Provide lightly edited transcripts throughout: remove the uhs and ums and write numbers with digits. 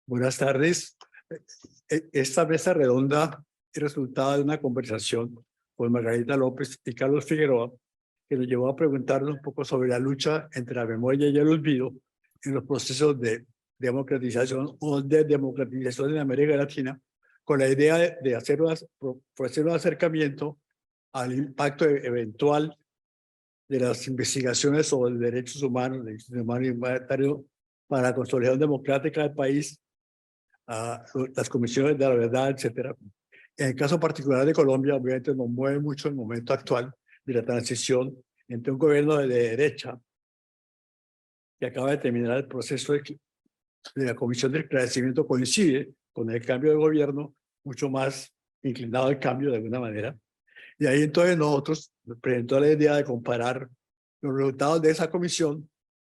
Buenas tardes. Esta mesa redonda es resultado de una conversación con Margarita López y Carlos Figueroa, que nos llevó a preguntarnos un poco sobre la lucha entre la memoria y el olvido en los procesos de democratización o de democratización en América Latina, con la idea de hacer un acercamiento al impacto eventual de las investigaciones sobre derechos humanos, derechos humanos y humanitarios para la consolidación democrática del país, a las comisiones de la verdad, etcétera. En el caso particular de Colombia, obviamente nos mueve mucho el momento actual de la transición entre un gobierno de derecha que acaba de terminar el proceso de la Comisión del Crecimiento, coincide con el cambio de gobierno, mucho más inclinado al cambio de alguna manera. Y ahí entonces nosotros nos presentó la idea de comparar los resultados de esa comisión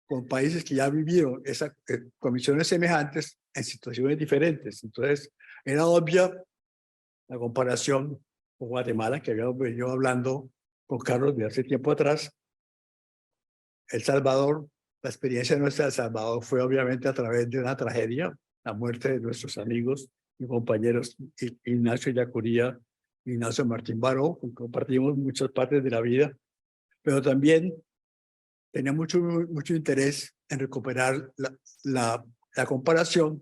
con países que ya vivieron esas comisiones semejantes en situaciones diferentes. Entonces, era obvia la comparación con Guatemala, que habíamos venido hablando con Carlos de hace tiempo atrás. El Salvador, la experiencia nuestra de El Salvador fue obviamente a través de una tragedia, la muerte de nuestros amigos y compañeros Ignacio Yacuría, Ignacio Martín Baró, con compartimos muchas partes de la vida, pero también tenía mucho interés en recuperar la comparación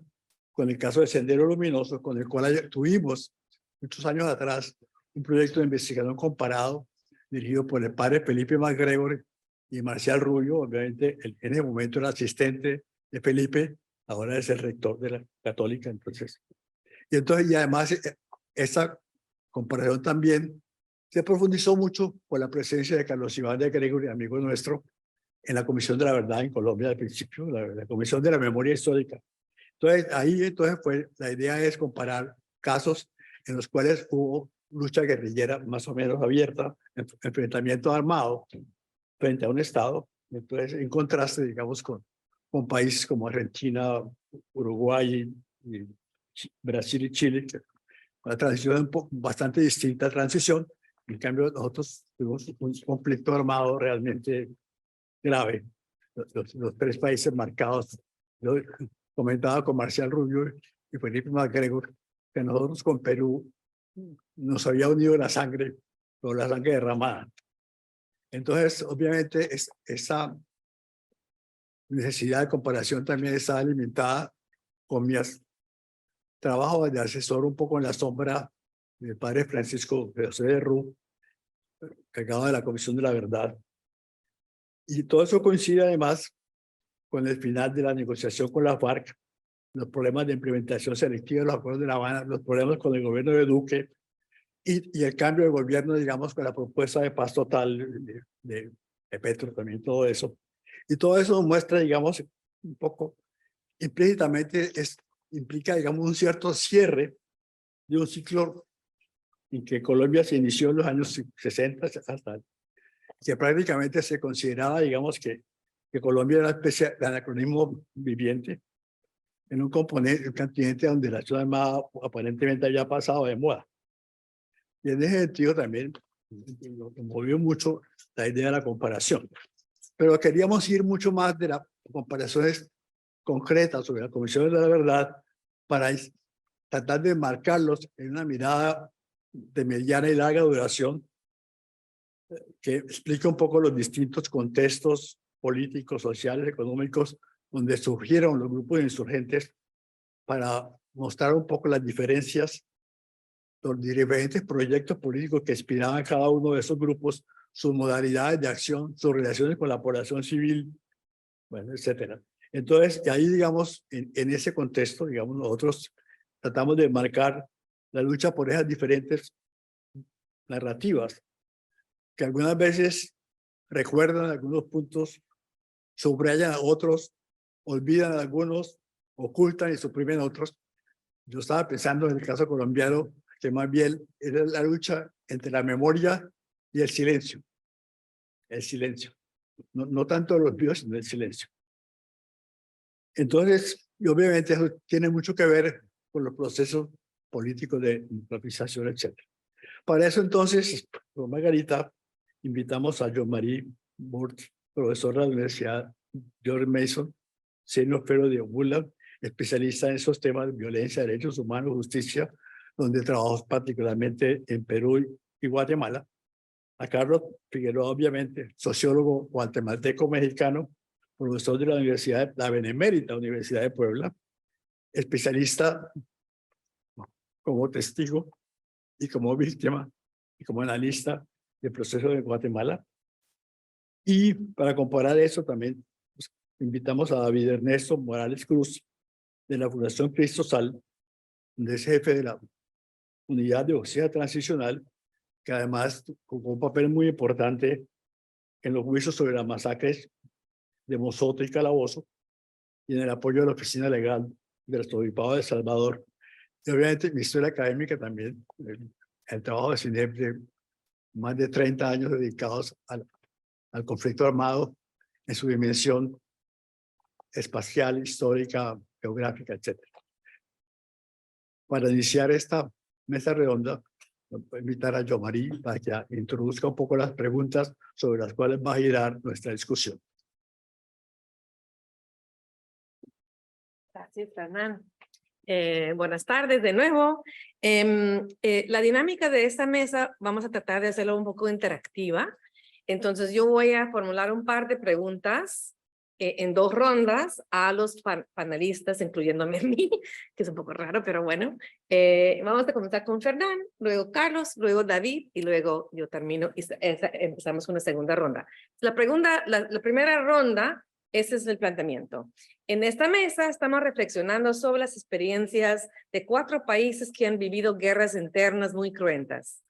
con el caso de Sendero Luminoso, con el cual tuvimos muchos años atrás un proyecto de investigación comparado dirigido por el padre Felipe MacGregor y Marcial Rubio. Obviamente, en ese momento era asistente de Felipe, ahora es el rector de la Católica. Entonces, y además, esa comparación también se profundizó mucho con la presencia de Carlos Iván de Gregory, amigo nuestro, en la Comisión de la Verdad en Colombia al principio, la Comisión de la Memoria Histórica. Entonces, la idea es comparar casos en los cuales hubo lucha guerrillera más o menos abierta, enfrentamiento armado frente a un Estado, entonces en contraste, digamos, con países como Argentina, Uruguay, y Brasil y Chile, una transición bastante distinta transición. En cambio, nosotros tuvimos un conflicto armado realmente grave, los tres países marcados. Yo comentaba con Marcial Rubio y Felipe MacGregor que nosotros con Perú nos había unido la sangre, pero la sangre derramada. Entonces, obviamente, esa necesidad de comparación también está alimentada con mi trabajo de asesor un poco en la sombra del padre Francisco José de Rú, encargado de la Comisión de la Verdad. Y todo eso coincide además con el final de la negociación con la FARC, los problemas de implementación selectiva de los acuerdos de La Habana, los problemas con el gobierno de Duque y el cambio de gobierno, digamos, con la propuesta de paz total de Petro, también todo eso. Y todo eso muestra, digamos, un poco, implícitamente implica, digamos, un cierto cierre de un ciclo en que Colombia se inició en los años 60 hasta que prácticamente se consideraba, digamos, que Colombia era una especie de anacronismo viviente en un continente donde la acción armada aparentemente había pasado de moda. Y en ese sentido también nos movió mucho la idea de la comparación. Pero queríamos ir mucho más de las comparaciones concretas sobre la Comisión de la Verdad para tratar de marcarlos en una mirada de mediana y larga duración que explica un poco los distintos contextos políticos, sociales, económicos, donde surgieron los grupos de insurgentes, para mostrar un poco las diferencias, los diferentes proyectos políticos que inspiraban a cada uno de esos grupos, sus modalidades de acción, sus relaciones con la población civil, bueno, etcétera. Entonces, ahí, digamos, en ese contexto, digamos, nosotros tratamos de marcar la lucha por esas diferentes narrativas, que algunas veces recuerdan algunos puntos, subrayan otros, olvidan algunos, ocultan y suprimen otros. Yo estaba pensando en el caso colombiano, que más bien era la lucha entre la memoria y el silencio. El silencio. No tanto el olvido, sino el silencio. Entonces, y obviamente eso tiene mucho que ver con los procesos políticos de improvisación, etc. Para eso entonces, con Margarita, invitamos a Jean-Marie Burt, profesor de la Universidad George Mason, senior fellow de ULA, especialista en esos temas de violencia, derechos humanos, justicia, donde trabajo particularmente en Perú y Guatemala. A Carlos Figueroa, obviamente, sociólogo guatemalteco mexicano, profesor de la Universidad, la Benemérita Universidad de Puebla, especialista como testigo y como víctima y como analista del proceso de Guatemala. Y para comparar eso también pues, invitamos a David Ernesto Morales Cruz de la Fundación Cristo Sal, donde es jefe de la Unidad de Justicia Transicional, que además jugó un papel muy importante en los juicios sobre las masacres de Mozote y Calabozo y en el apoyo de la Oficina Legal del Arzobispado de El Salvador. Y obviamente mi historia académica también, el trabajo de CINEP de más de 30 años dedicados al conflicto armado en su dimensión espacial, histórica, geográfica, etc. Para iniciar esta mesa redonda, voy a invitar a Yomari para que introduzca un poco las preguntas sobre las cuales va a girar nuestra discusión. Gracias, Fernán. Buenas tardes de nuevo. La dinámica de esta mesa vamos a tratar de hacerlo un poco interactiva. Entonces yo voy a formular un par de preguntas en 2 rondas a los panelistas, incluyéndome a mí, que es un poco raro, pero bueno. Vamos a comenzar con Fernán, luego Carlos, luego David y luego yo termino y empezamos con la segunda ronda. La primera ronda, ese es el planteamiento. En esta mesa estamos reflexionando sobre las experiencias de 4 países que han vivido guerras internas muy cruentas.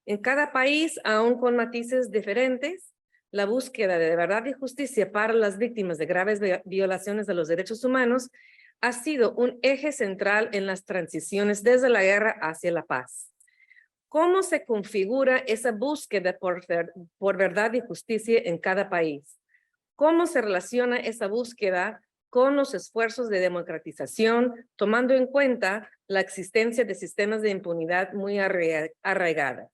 En cada país, aún con matices diferentes, la búsqueda de verdad y justicia para las víctimas de graves violaciones de los derechos humanos ha sido un eje central en las transiciones desde la guerra hacia la paz. ¿Cómo se configura esa búsqueda por verdad y justicia en cada país? ¿Cómo se relaciona esa búsqueda con los esfuerzos de democratización, tomando en cuenta la existencia de sistemas de impunidad muy arraigadas?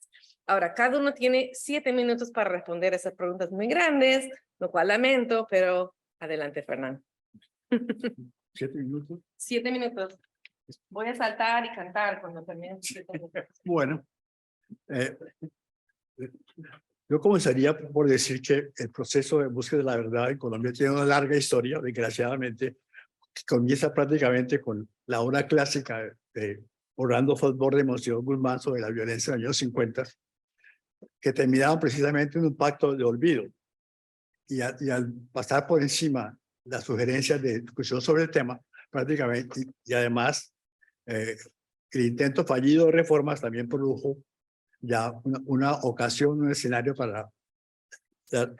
Ahora, cada uno tiene 7 minutos para responder esas preguntas muy grandes, lo cual lamento, pero adelante, Fernán. 7 minutos. 7 minutos. Voy a saltar y cantar cuando termine. Bueno, yo comenzaría por decir que el proceso de búsqueda de la verdad en Colombia tiene una larga historia, desgraciadamente, que comienza prácticamente con la obra clásica de Orlando Fosbury de Monseñor Guzmán sobre la violencia en los años 50, que terminaban precisamente en un pacto de olvido. Y al pasar por encima las sugerencias de discusión sobre el tema, prácticamente, y además el intento fallido de reformas también produjo ya una ocasión, un escenario para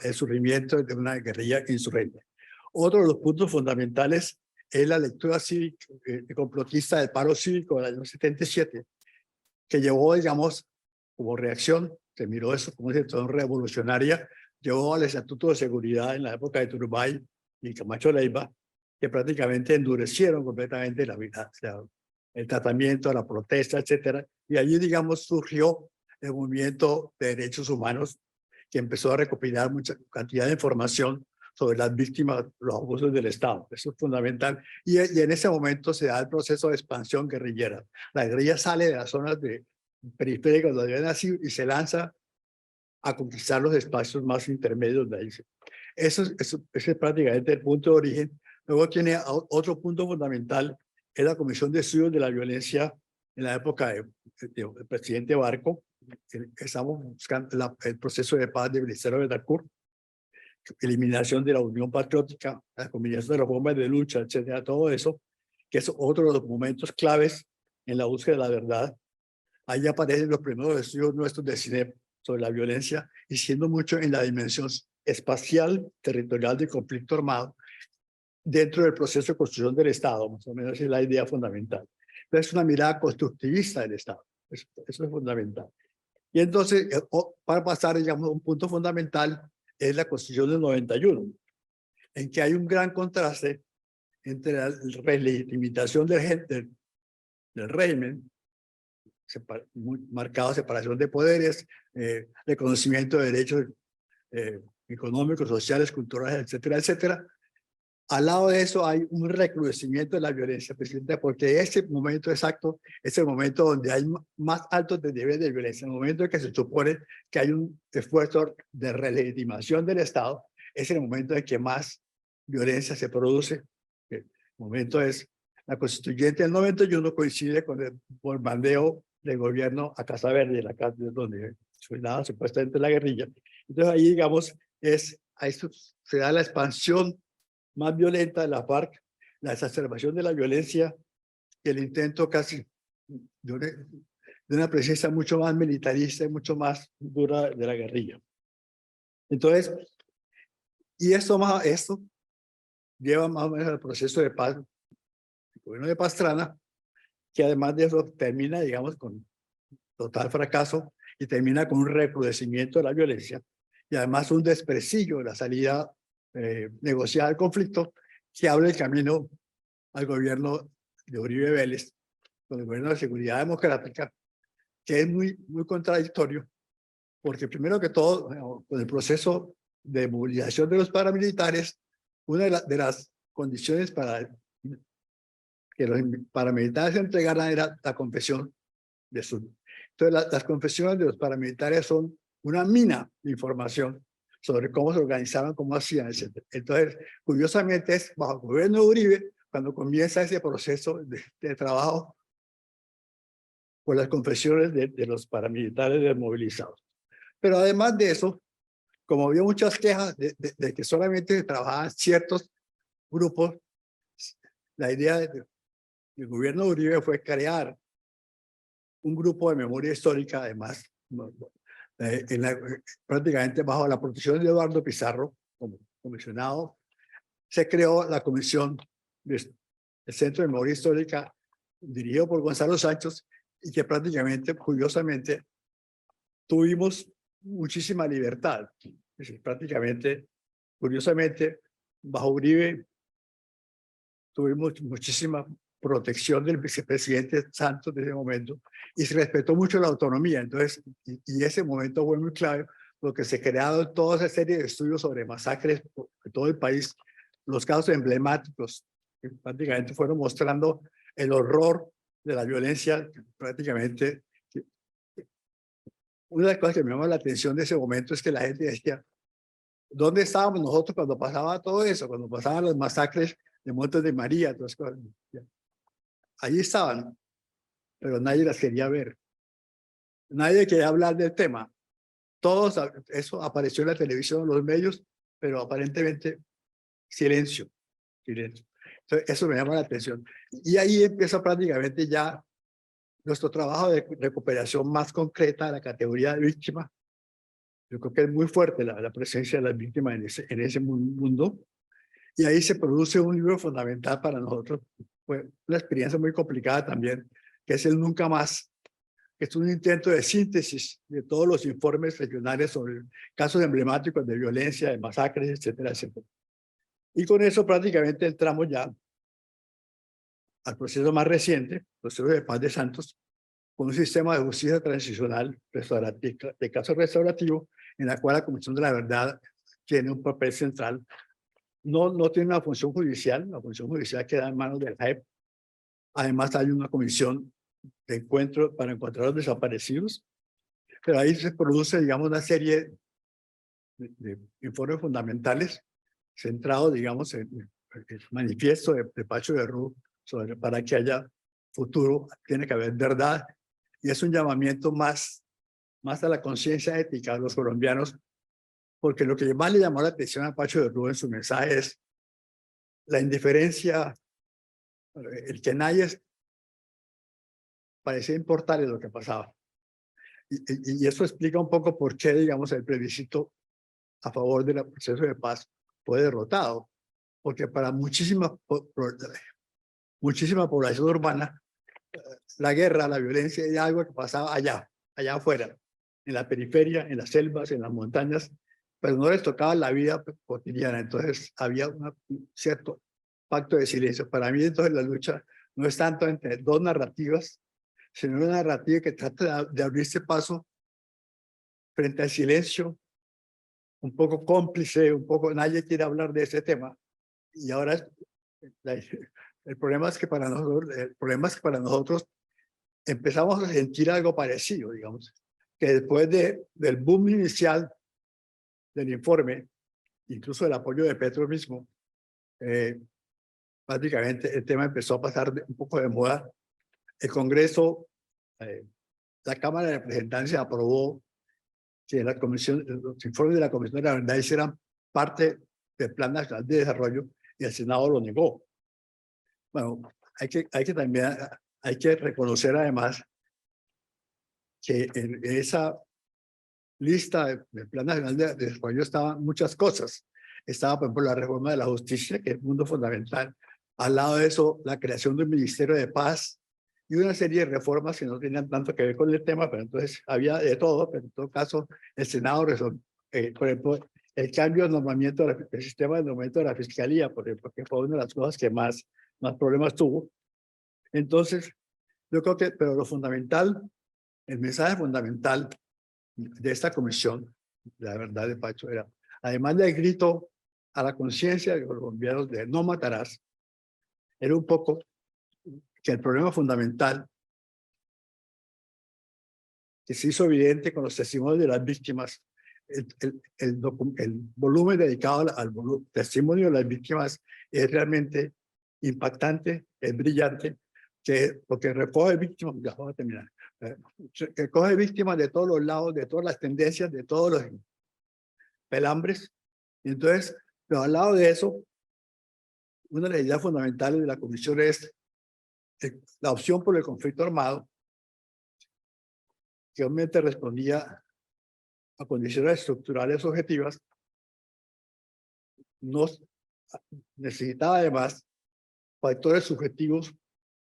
el surgimiento de una guerrilla insurgente. Otro de los puntos fundamentales es la lectura cívica, complotista del paro cívico del año 77, que llevó, digamos, como reacción, se miró eso como una situación revolucionaria, llevó al Estatuto de Seguridad en la época de Turbay y Camacho Leiva, que prácticamente endurecieron completamente el tratamiento, la protesta, etcétera. Y allí, digamos, surgió el movimiento de derechos humanos, que empezó a recopilar mucha cantidad de información sobre las víctimas, los abusos del Estado. Eso es fundamental. Y en ese momento se da el proceso de expansión guerrillera. La guerrilla sale de las zonas periféricas donde había nacido y se lanza a conquistar los espacios más intermedios de ahí. Ese es prácticamente el punto de origen. Luego tiene otro punto fundamental, es la Comisión de Estudios de la Violencia en la época del presidente Barco. Estamos buscando el proceso de paz del Ministerio de Betancourt, eliminación de la Unión Patriótica, la combinación de los bombas de lucha, etcétera, todo eso, que es otro de los momentos claves en la búsqueda de la verdad. Ahí aparecen los primeros estudios nuestros de CINEP sobre la violencia, y siendo mucho en la dimensión espacial, territorial del conflicto armado, dentro del proceso de construcción del Estado, más o menos es la idea fundamental. Pero es una mirada constructivista del Estado, eso es fundamental. Y entonces, para pasar, digamos, un punto fundamental es la Constitución del 91, en que hay un gran contraste entre la relegitimización del régimen, muy marcada separación de poderes, reconocimiento de derechos económicos, sociales, culturales, etcétera, etcétera, Al lado de eso hay un recrudecimiento de la violencia, presidente, porque ese momento exacto es el momento donde hay más altos niveles de violencia, el momento en que se supone que hay un esfuerzo de relegitimación del Estado, es el momento en que más violencia se produce. El momento es la constituyente del 91 coincide con el bombardeo del gobierno a Casa Verde, la casa donde soldaba supuestamente la guerrilla. Entonces ahí, digamos, ahí se da la expansión más violenta de la FARC, la exacerbación de la violencia y el intento casi de una presencia mucho más militarista y mucho más dura de la guerrilla. Entonces, y esto lleva más o menos al proceso de paz, el gobierno de Pastrana, que además de eso termina, digamos, con total fracaso y termina con un recrudecimiento de la violencia y además un desprestigio de la salida negociada del conflicto que abre el camino al gobierno de Uribe Vélez, con el gobierno de seguridad democrática, que es muy contradictorio, porque primero que todo, con el proceso de movilización de los paramilitares, una de las condiciones para que los paramilitares se entregaran era la confesión de su. Entonces, las confesiones de los paramilitares son una mina de información sobre cómo se organizaban, cómo hacían, etc. Entonces, curiosamente, es bajo el gobierno de Uribe cuando comienza ese proceso de trabajo por las confesiones de los paramilitares desmovilizados. Pero además de eso, como había muchas quejas de que solamente trabajaban ciertos grupos, la idea del gobierno de Uribe fue crear un grupo de memoria histórica, además, prácticamente bajo la protección de Eduardo Pizarro, como comisionado, se creó la comisión del Centro de Memoria Histórica, dirigido por Gonzalo Sánchez, y que prácticamente, curiosamente, tuvimos muchísima libertad. Es decir, prácticamente, curiosamente, bajo Uribe, tuvimos muchísima protección del vicepresidente Santos de ese momento y se respetó mucho la autonomía. Entonces, y ese momento fue muy clave porque se crearon toda esa serie de estudios sobre masacres por todo el país, los casos emblemáticos que prácticamente fueron mostrando el horror de la violencia. Prácticamente, una de las cosas que me llamó la atención de ese momento es que la gente decía, ¿dónde estábamos nosotros cuando pasaba todo eso? Cuando pasaban los masacres de Montes de María, todas cosas. Allí estaban, pero nadie las quería ver. Nadie quería hablar del tema. Todos, eso apareció en la televisión, en los medios, pero aparentemente silencio, silencio. Entonces, eso me llama la atención. Y ahí empieza prácticamente ya nuestro trabajo de recuperación más concreta de la categoría de víctima. Yo creo que es muy fuerte la presencia de las víctimas en ese mundo. Y ahí se produce un libro fundamental para nosotros. Fue una experiencia muy complicada también, que es el Nunca Más, que es un intento de síntesis de todos los informes regionales sobre casos emblemáticos de violencia, de masacres, etcétera, etcétera. Y con eso prácticamente entramos ya al proceso más reciente, el proceso de paz de Santos, con un sistema de justicia transicional de caso restaurativo, en la cual la Comisión de la Verdad tiene un papel central. No tiene una función judicial, la función judicial queda en manos del JEP. Además hay una comisión de encuentro para encontrar a los desaparecidos, pero ahí se produce, digamos, una serie de informes fundamentales centrados, digamos, en el manifiesto de Pacho de Rú sobre para que haya futuro, tiene que haber verdad, y es un llamamiento más a la conciencia ética de los colombianos, porque lo que más le llamó la atención a Pacho de Rú en su mensaje es la indiferencia, el que nadie parecía importarle lo que pasaba. Y eso explica un poco por qué, digamos, el plebiscito a favor del proceso de paz fue derrotado, porque para muchísima población urbana, la guerra, la violencia era algo que pasaba allá afuera, en la periferia, en las selvas, en las montañas, pero no les tocaba la vida cotidiana. Entonces había un cierto pacto de silencio. Para mí, entonces, la lucha no es tanto entre dos narrativas, sino una narrativa que trata de abrirse paso frente al silencio, un poco cómplice, un poco nadie quiere hablar de ese tema, y ahora el problema es que para nosotros empezamos a sentir algo parecido, digamos, que después del boom inicial del informe, incluso el apoyo de Petro mismo, prácticamente el tema empezó a pasar un poco de moda. El Congreso, la Cámara de Representantes aprobó que los informes de la Comisión de la Verdad hicieran parte del Plan Nacional de Desarrollo y el Senado lo negó. Bueno, hay que reconocer además que en esa lista del Plan Nacional de Desarrollo estaban muchas cosas. Estaba, por ejemplo, la reforma de la justicia, que es un mundo fundamental. Al lado de eso, la creación de un Ministerio de Paz y una serie de reformas que no tenían tanto que ver con el tema, pero entonces había de todo, pero en todo caso el Senado resolvió, por ejemplo, el cambio de nombramiento del sistema de nombramiento de la Fiscalía, por ejemplo, que fue una de las cosas que más problemas tuvo. Entonces, yo creo que, pero lo fundamental, el mensaje fundamental de esta comisión, la verdad de Pacho, era, además del grito a la conciencia de los colombianos de no matarás, era un poco que el problema fundamental que se hizo evidente con los testimonios de las víctimas, el volumen dedicado al testimonio de las víctimas es realmente impactante, es brillante, porque recoge víctimas, ya voy a terminar, recoge víctimas de todos los lados, de todas las tendencias, de todos los pelambres. Y entonces, pero al lado de eso, una de las ideas fundamentales de la comisión es la opción por el conflicto armado, que obviamente respondía a condiciones estructurales objetivas, necesitaba además factores subjetivos,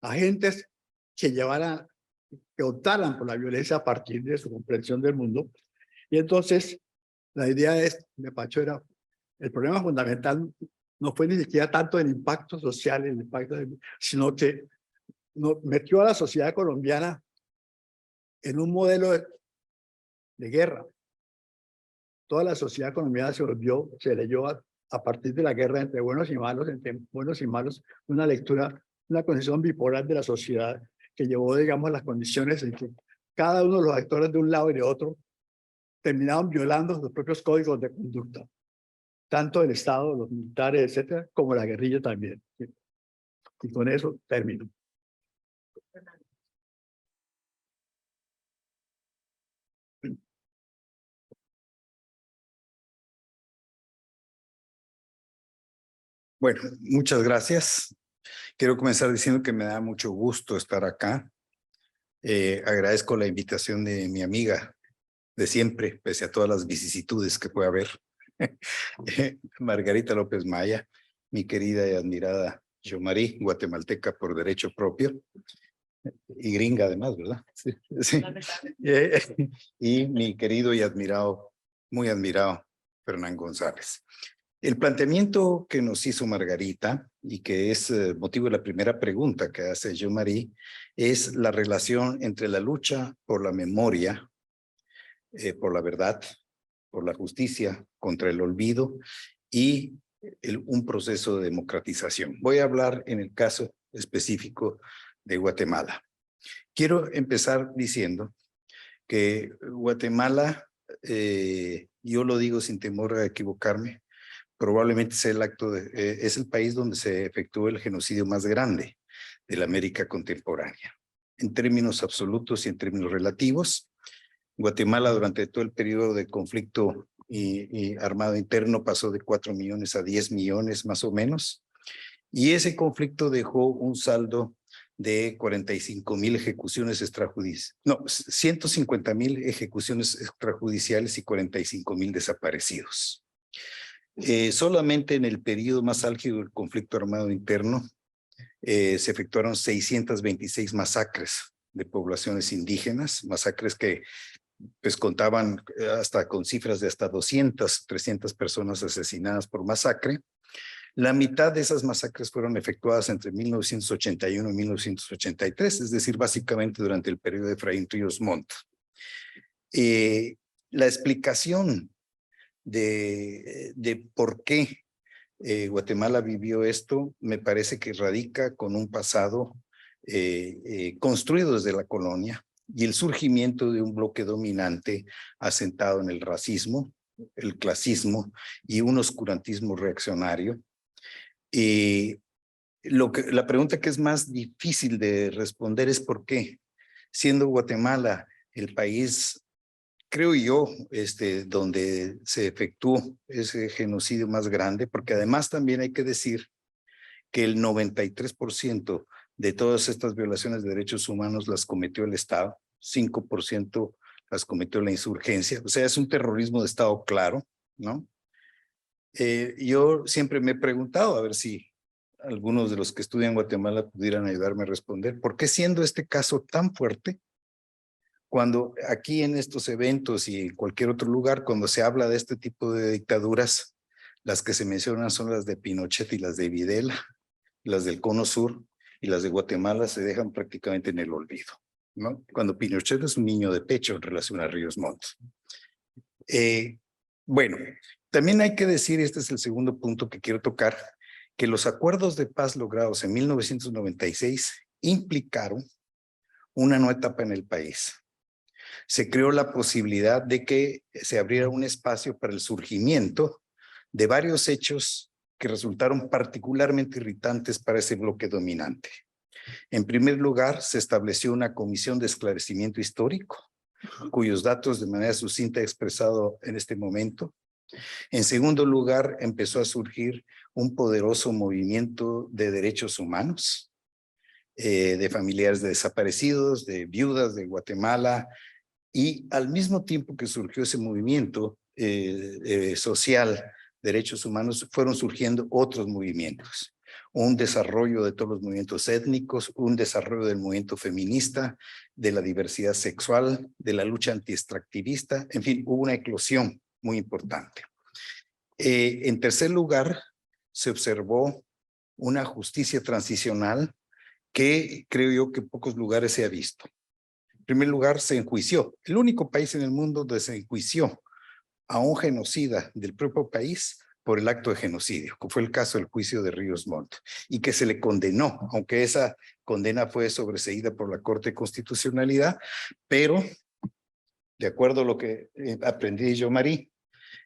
agentes que optaran por la violencia a partir de su comprensión del mundo. Y entonces la idea de Pacho era, el problema fundamental no fue ni siquiera tanto el impacto social, sino que metió a la sociedad colombiana en un modelo de guerra. Toda la sociedad colombiana se leyó a partir de la guerra entre buenos y malos, una lectura, una concepción bipolar de la sociedad que llevó, digamos, a las condiciones en que cada uno de los actores de un lado y de otro terminaban violando sus propios códigos de conducta, tanto el Estado, los militares, etcétera, como la guerrilla también. Y con eso termino. Bueno, muchas gracias. Quiero comenzar diciendo que me da mucho gusto estar acá. Agradezco la invitación de mi amiga de siempre, pese a todas las vicisitudes que puede haber. Margarita López Maya, mi querida y admirada Yomari, guatemalteca por derecho propio. Y gringa además, ¿verdad? Sí, sí. Y mi querido y admirado, muy admirado, Fernán González. El planteamiento que nos hizo Margarita y que es motivo de la primera pregunta que hace Yomari es la relación entre la lucha por la memoria, por la verdad, por la justicia, contra el olvido y un proceso de democratización. Voy a hablar en el caso específico de Guatemala. Quiero empezar diciendo que Guatemala, yo lo digo sin temor a equivocarme, probablemente es es el país donde se efectuó el genocidio más grande de la América contemporánea. En términos absolutos y en términos relativos, Guatemala durante todo el periodo de conflicto y armado interno pasó de 4 millones a 10 millones más o menos, y ese conflicto dejó un saldo de 45,000 ejecuciones extrajudiciales, no, 150,000 ejecuciones extrajudiciales y 45,000 desaparecidos. Solamente en el periodo más álgido del conflicto armado interno se efectuaron 626 masacres de poblaciones indígenas, masacres que pues contaban hasta con cifras de hasta 200, 300 personas asesinadas por masacre. La mitad de esas masacres fueron efectuadas entre 1981 y 1983, es decir, básicamente durante el periodo de Efraín Ríos Montt. La explicación de por qué Guatemala vivió esto, me parece que radica con un pasado construido desde la colonia y el surgimiento de un bloque dominante asentado en el racismo, el clasismo y un oscurantismo reaccionario. La pregunta que es más difícil de responder es ¿por qué? Siendo Guatemala el país, creo yo, donde se efectuó ese genocidio más grande, porque además también hay que decir que el 93% de todas estas violaciones de derechos humanos las cometió el Estado, 5% las cometió la insurgencia, o sea, es un terrorismo de Estado claro, ¿no? Yo siempre me he preguntado, a ver si algunos de los que estudian Guatemala pudieran ayudarme a responder, ¿por qué siendo este caso tan fuerte, cuando aquí en estos eventos y en cualquier otro lugar, cuando se habla de este tipo de dictaduras, las que se mencionan son las de Pinochet y las de Videla, las del Cono Sur y las de Guatemala se dejan prácticamente en el olvido, ¿no? Cuando Pinochet es un niño de pecho en relación a Ríos Montt. Bueno, también hay que decir, este es el segundo punto que quiero tocar, que los acuerdos de paz logrados en 1996 implicaron una nueva etapa en el país. Se creó la posibilidad de que se abriera un espacio para el surgimiento de varios hechos que resultaron particularmente irritantes para ese bloque dominante. En primer lugar, se estableció una comisión de esclarecimiento histórico, cuyos datos de manera sucinta he expresado en este momento. En segundo lugar, empezó a surgir un poderoso movimiento de derechos humanos, de familiares de desaparecidos, de viudas de Guatemala, y al mismo tiempo que surgió ese movimiento social, derechos humanos, fueron surgiendo otros movimientos. Un desarrollo de todos los movimientos étnicos, un desarrollo del movimiento feminista, de la diversidad sexual, de la lucha antiextractivista, en fin, hubo una eclosión muy importante. En tercer lugar, se observó una justicia transicional que creo yo que en pocos lugares se ha visto. En primer lugar, se enjuició. El único país en el mundo donde se enjuició a un genocida del propio país por el acto de genocidio, que fue el caso del juicio de Ríos Montt, y que se le condenó, aunque esa condena fue sobreseída por la Corte de Constitucionalidad, pero de acuerdo a lo que aprendí yo, Marí,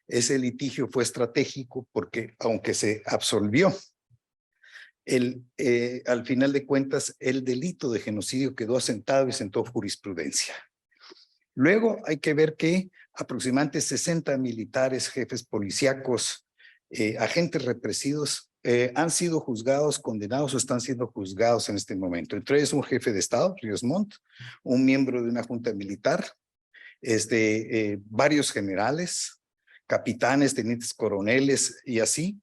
ese litigio fue estratégico porque aunque se absolvió, al final de cuentas el delito de genocidio quedó asentado y sentó jurisprudencia. Luego hay que ver que aproximadamente 60 militares, jefes policíacos, agentes represivos han sido juzgados, condenados o están siendo juzgados en este momento. Entre ellos un jefe de Estado, Ríos Montt, un miembro de una junta militar, varios generales, capitanes, tenientes coroneles y así.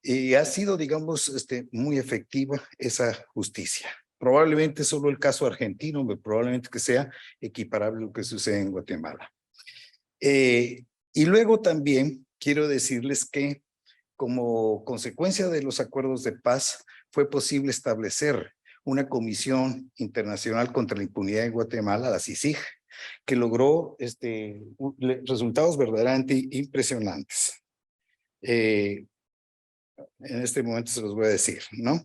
Y ha sido, digamos, muy efectiva esa justicia. Probablemente solo el caso argentino, probablemente que sea equiparable a lo que sucede en Guatemala. Y luego también quiero decirles que como consecuencia de los acuerdos de paz fue posible establecer una comisión internacional contra la impunidad en Guatemala, la CICIG, que logró resultados verdaderamente impresionantes. En este momento se los voy a decir, ¿no?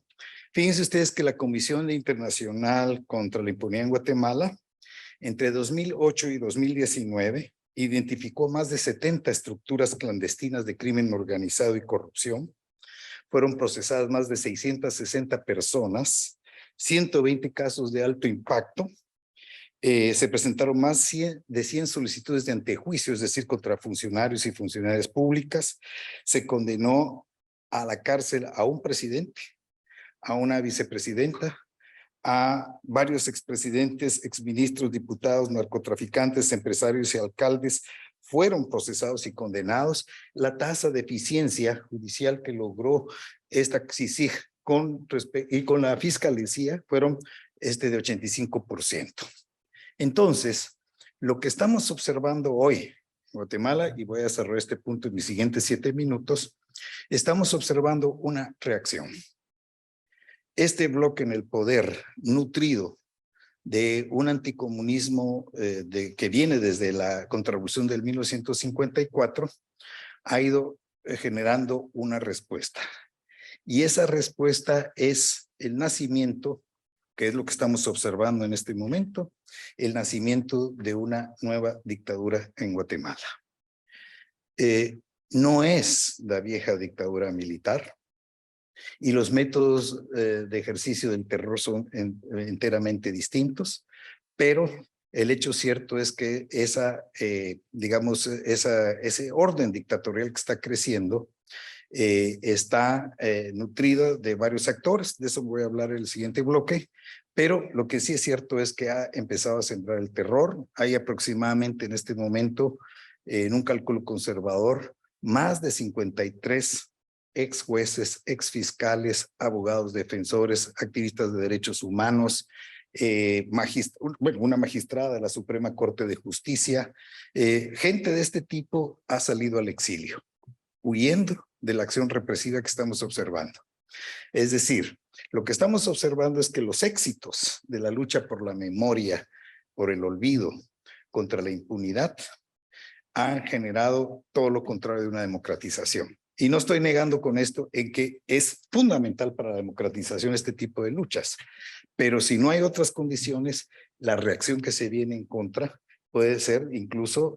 Fíjense ustedes que la Comisión Internacional contra la Impunidad en Guatemala, entre 2008 y 2019, identificó más de 70 estructuras clandestinas de crimen organizado y corrupción. Fueron procesadas más de 660 personas, 120 casos de alto impacto. Se presentaron más de 100 solicitudes de antejuicio, es decir, contra funcionarios y funcionarias públicas. Se condenó a la cárcel a un presidente, a una vicepresidenta, a varios expresidentes, exministros, diputados, narcotraficantes, empresarios y alcaldes fueron procesados y condenados. La tasa de eficiencia judicial que logró esta CICIG y con la fiscalía fueron de 85%. Entonces, lo que estamos observando hoy en Guatemala, y voy a cerrar este punto en mis siguientes 7 minutos, estamos observando una reacción. Este bloque en el poder, nutrido de un anticomunismo que viene desde la contrarrevolución del 1954, ha ido generando una respuesta. Y esa respuesta es el nacimiento, que es lo que estamos observando en este momento, el nacimiento de una nueva dictadura en Guatemala. No es la vieja dictadura militar y los métodos de ejercicio del terror son enteramente distintos, pero el hecho cierto es que ese orden dictatorial que está creciendo está nutrido de varios actores. De eso voy a hablar en el siguiente bloque, pero lo que sí es cierto es que ha empezado a sembrar el terror. Hay aproximadamente en este momento, en un cálculo conservador, más de 53 ex jueces, ex fiscales, abogados, defensores, activistas de derechos humanos, una magistrada de la Suprema Corte de Justicia. Gente de este tipo ha salido al exilio, huyendo de la acción represiva que estamos observando. Es decir, lo que estamos observando es que los éxitos de la lucha por la memoria, por el olvido, contra la impunidad, han generado todo lo contrario de una democratización. Y no estoy negando con esto en que es fundamental para la democratización este tipo de luchas, pero si no hay otras condiciones, la reacción que se viene en contra puede ser incluso,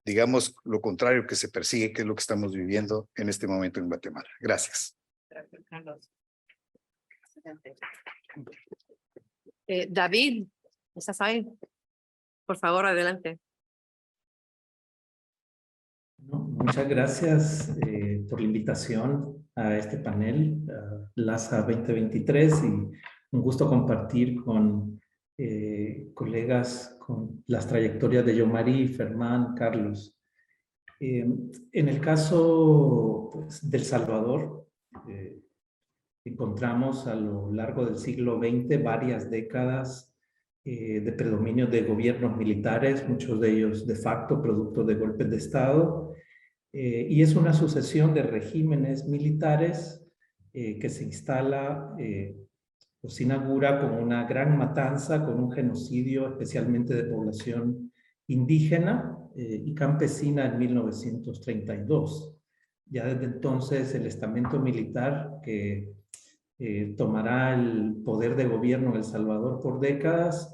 digamos, lo contrario que se persigue, que es lo que estamos viviendo en este momento en Guatemala. Gracias. Gracias, Carlos. David, ¿estás ahí? Por favor, adelante. Muchas gracias por la invitación a este panel, LASA 2023, y un gusto compartir con colegas con las trayectorias de Yomari, Fermán, Carlos. En el caso pues, del Salvador, encontramos a lo largo del siglo XX varias décadas de predominio de gobiernos militares, muchos de ellos de facto producto de golpes de Estado, y es una sucesión de regímenes militares que se instala o se inaugura con una gran matanza, con un genocidio especialmente de población indígena y campesina en 1932. Ya desde entonces el estamento militar que tomará el poder de gobierno en El Salvador por décadas,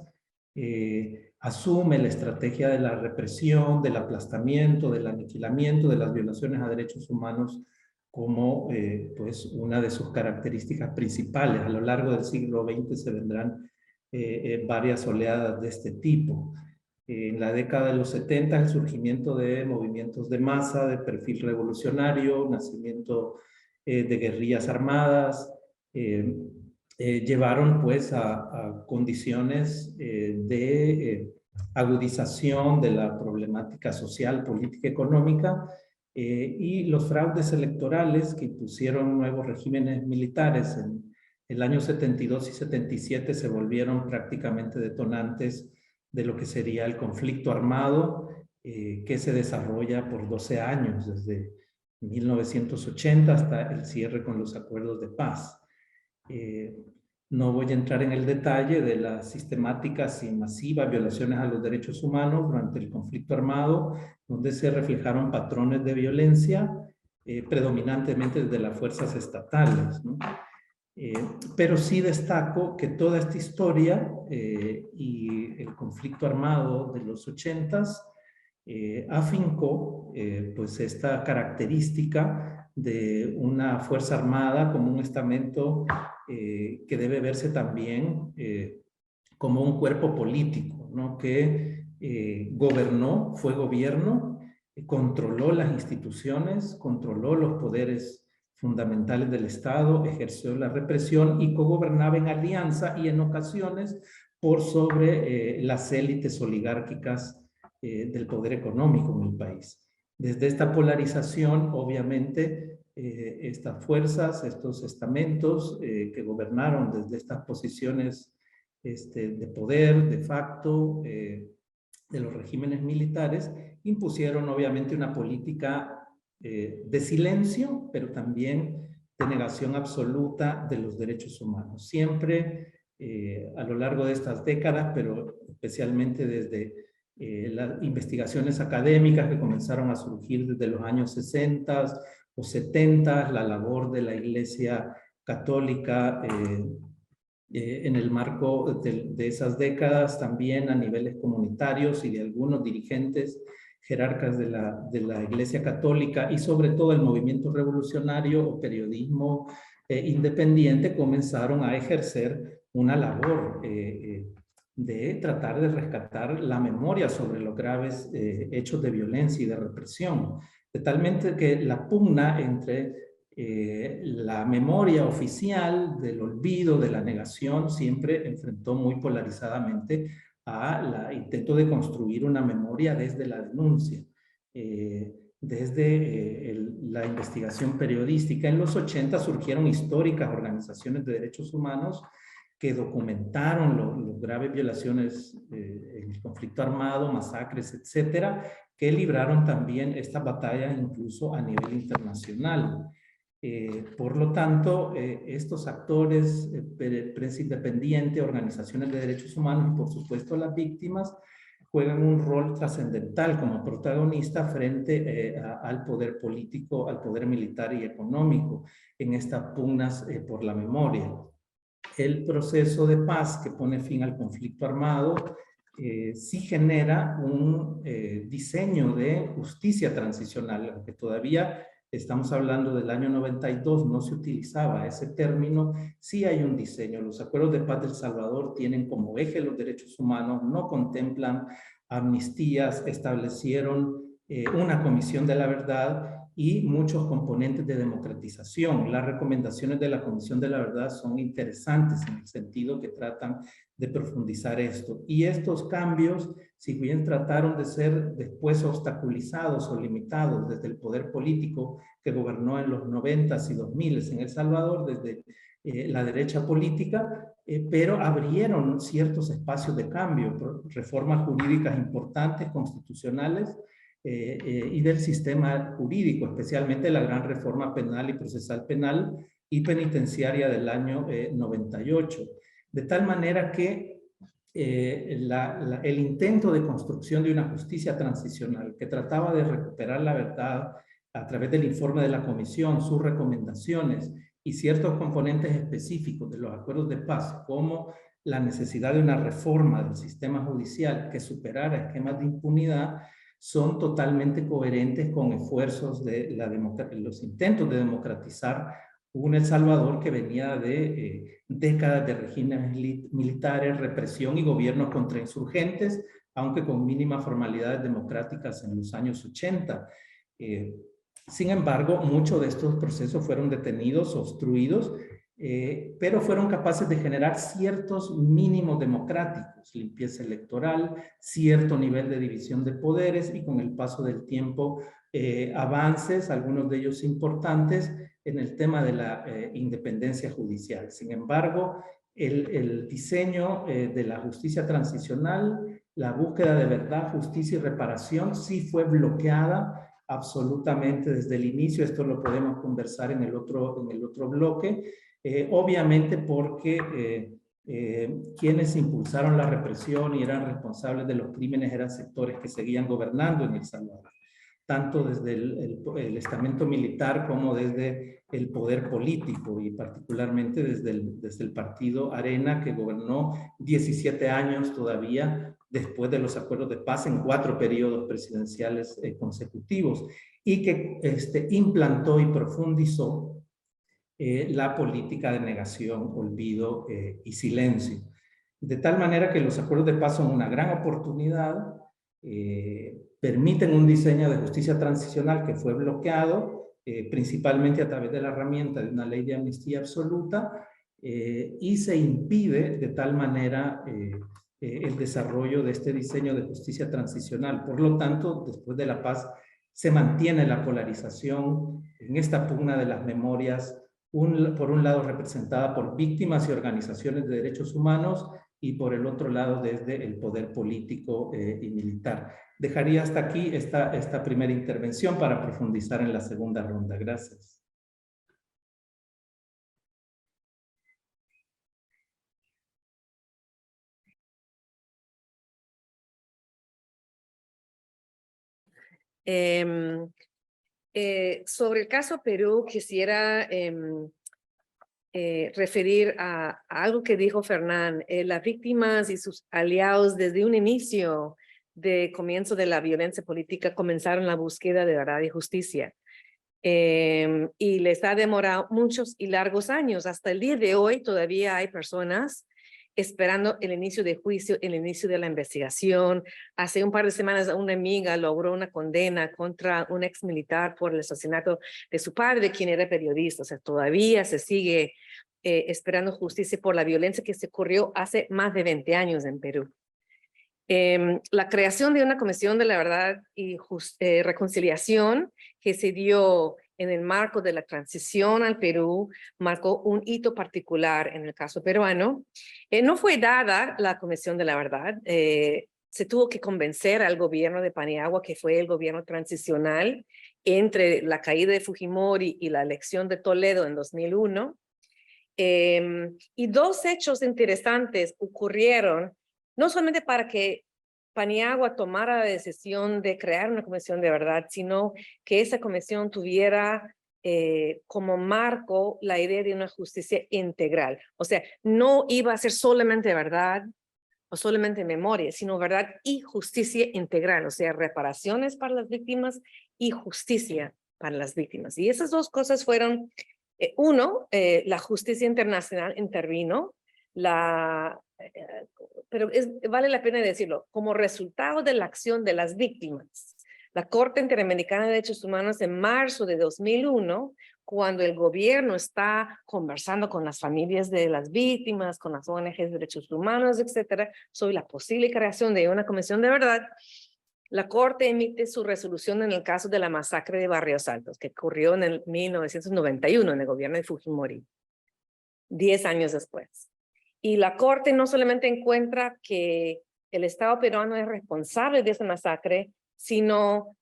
asume la estrategia de la represión, del aplastamiento, del aniquilamiento, de las violaciones a derechos humanos como pues una de sus características principales. A lo largo del siglo XX se vendrán varias oleadas de este tipo. En la década de los 70, el surgimiento de movimientos de masa, de perfil revolucionario, nacimiento de guerrillas armadas, llevaron pues a condiciones de agudización de la problemática social, política, económica, y los fraudes electorales que impusieron nuevos regímenes militares en el año 72 y 77 se volvieron prácticamente detonantes de lo que sería el conflicto armado que se desarrolla por 12 años, desde 1980 hasta el cierre con los acuerdos de paz. No voy a entrar en el detalle de las sistemáticas y masivas violaciones a los derechos humanos durante el conflicto armado, donde se reflejaron patrones de violencia predominantemente desde las fuerzas estatales, ¿no? Pero sí destaco que toda esta historia y el conflicto armado de los 80s afincó pues esta característica de una fuerza armada como un estamento que debe verse también como un cuerpo político, ¿no? Que gobernó, fue gobierno, controló las instituciones, controló los poderes fundamentales del Estado, ejerció la represión y cogobernaba en alianza y en ocasiones por sobre las élites oligárquicas del poder económico en el país. Desde esta polarización, obviamente, estas fuerzas, estos estamentos que gobernaron desde estas posiciones de poder, de facto, de los regímenes militares, impusieron obviamente una política de silencio, pero también de negación absoluta de los derechos humanos. Siempre a lo largo de estas décadas, pero especialmente desde las investigaciones académicas que comenzaron a surgir desde los años 60 o 70, la labor de la Iglesia Católica en el marco de esas décadas, también a niveles comunitarios y de algunos dirigentes jerarcas de la Iglesia Católica, y sobre todo el movimiento revolucionario o periodismo independiente, comenzaron a ejercer una labor de tratar de rescatar la memoria sobre los graves hechos de violencia y de represión, de talmente que la pugna entre la memoria oficial del olvido, de la negación, siempre enfrentó muy polarizadamente al intento de construir una memoria desde la denuncia, desde la investigación periodística. En los 80 surgieron históricas organizaciones de derechos humanos que documentaron las graves violaciones, el conflicto armado, masacres, etcétera, que libraron también estas batallas incluso a nivel internacional. Por lo tanto, estos actores, prensa independiente, organizaciones de derechos humanos y por supuesto las víctimas, juegan un rol trascendental como protagonista frente al poder político, al poder militar y económico en estas pugnas por la memoria. El proceso de paz que pone fin al conflicto armado sí genera un diseño de justicia transicional, aunque todavía estamos hablando del año 92, no se utilizaba ese término, sí hay un diseño. Los acuerdos de paz del Salvador tienen como eje los derechos humanos, no contemplan amnistías, establecieron una comisión de la verdad y muchos componentes de democratización. Las recomendaciones de la Comisión de la Verdad son interesantes en el sentido que tratan de profundizar esto. Y estos cambios, si bien trataron de ser después obstaculizados o limitados desde el poder político que gobernó en los 90s y 2000s en El Salvador, desde la derecha política, pero abrieron ciertos espacios de cambio, reformas jurídicas importantes, constitucionales, y del sistema jurídico, especialmente la gran reforma penal y procesal penal y penitenciaria del año 98. De tal manera que el intento de construcción de una justicia transicional que trataba de recuperar la verdad a través del informe de la comisión, sus recomendaciones y ciertos componentes específicos de los acuerdos de paz, como la necesidad de una reforma del sistema judicial que superara esquemas de impunidad, son totalmente coherentes con esfuerzos de los intentos de democratizar un El Salvador que venía de décadas de regímenes militares, represión y gobiernos contrainsurgentes, aunque con mínimas formalidades democráticas en los años 80. Sin embargo, muchos de estos procesos fueron detenidos, obstruidos, pero fueron capaces de generar ciertos mínimos democráticos, limpieza electoral, cierto nivel de división de poderes y con el paso del tiempo avances, algunos de ellos importantes, en el tema de la independencia judicial. Sin embargo, el diseño de la justicia transicional, la búsqueda de verdad, justicia y reparación sí fue bloqueada absolutamente desde el inicio. Esto lo podemos conversar en el otro bloque. Obviamente porque quienes impulsaron la represión y eran responsables de los crímenes eran sectores que seguían gobernando en El Salvador, tanto desde el estamento militar como desde el poder político y particularmente desde el partido Arena, que gobernó 17 años todavía después de los acuerdos de paz en 4 periodos presidenciales consecutivos y que implantó y profundizó la política de negación, olvido y silencio. De tal manera que los acuerdos de paz son una gran oportunidad, permiten un diseño de justicia transicional que fue bloqueado, principalmente a través de la herramienta de una ley de amnistía absoluta, y se impide de tal manera el desarrollo de este diseño de justicia transicional. Por lo tanto, después de la paz se mantiene la polarización en esta pugna de las memorias, por un lado representada por víctimas y organizaciones de derechos humanos y por el otro lado desde el poder político y militar. Dejaría hasta aquí esta primera intervención para profundizar en la segunda ronda. Gracias. Sobre el caso Perú, quisiera referir a algo que dijo Fernán. Las víctimas y sus aliados desde un inicio de comienzo de la violencia política comenzaron la búsqueda de verdad y justicia. Y les ha demorado muchos y largos años. Hasta el día de hoy todavía hay personas esperando el inicio de juicio, el inicio de la investigación. Hace un par de semanas una amiga logró una condena contra un ex militar por el asesinato de su padre, quien era periodista. O sea, todavía se sigue esperando justicia por la violencia que se ocurrió hace más de 20 años en Perú. La creación de una comisión de la verdad y reconciliación que se dio en el marco de la transición al Perú marcó un hito particular en el caso peruano. No fue dada la comisión de la verdad. Se tuvo que convencer al gobierno de Paniagua, que fue el gobierno transicional entre la caída de Fujimori y la elección de Toledo en 2001. Y dos hechos interesantes ocurrieron, no solamente para que Paniagua tomara la decisión de crear una comisión de verdad, sino que esa comisión tuviera como marco la idea de una justicia integral. O sea, no iba a ser solamente verdad o solamente memoria, sino verdad y justicia integral, o sea, reparaciones para las víctimas y justicia para las víctimas. Y esas dos cosas fueron, uno, la justicia internacional intervino, pero vale la pena decirlo, como resultado de la acción de las víctimas. La Corte Interamericana de Derechos Humanos en marzo de 2001, cuando el gobierno está conversando con las familias de las víctimas, con las ONGs de derechos humanos, etcétera, sobre la posible creación de una comisión de verdad, la Corte emite su resolución en el caso de la masacre de Barrios Altos, que ocurrió en el 1991 en el gobierno de Fujimori, 10 años después. Y la Corte no solamente encuentra que el Estado peruano es responsable de esa masacre, sino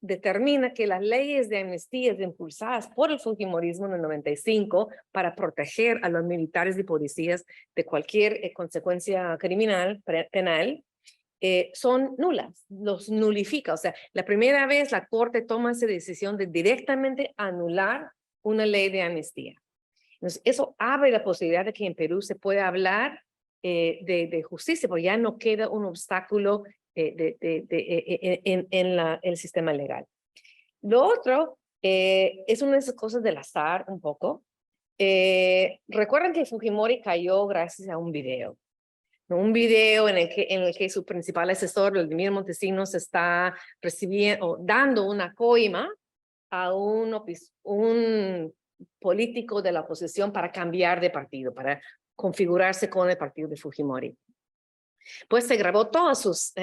determina que las leyes de amnistía impulsadas por el Fujimorismo en el 95 para proteger a los militares y policías de cualquier consecuencia criminal, penal, son nulas, los nulifica. O sea, la primera vez la Corte toma esa decisión de directamente anular una ley de amnistía. Entonces, eso abre la posibilidad de que en Perú se pueda hablar de justicia, porque ya no queda un obstáculo en el sistema legal. Lo otro es una de esas cosas del azar un poco. Recuerden que Fujimori cayó gracias a un video. Un video en el que su principal asesor, Vladimir Montesinos, está recibiendo, dando una coima a un político de la oposición para cambiar de partido, para configurarse con el partido de Fujimori. Pues se grabó todas sus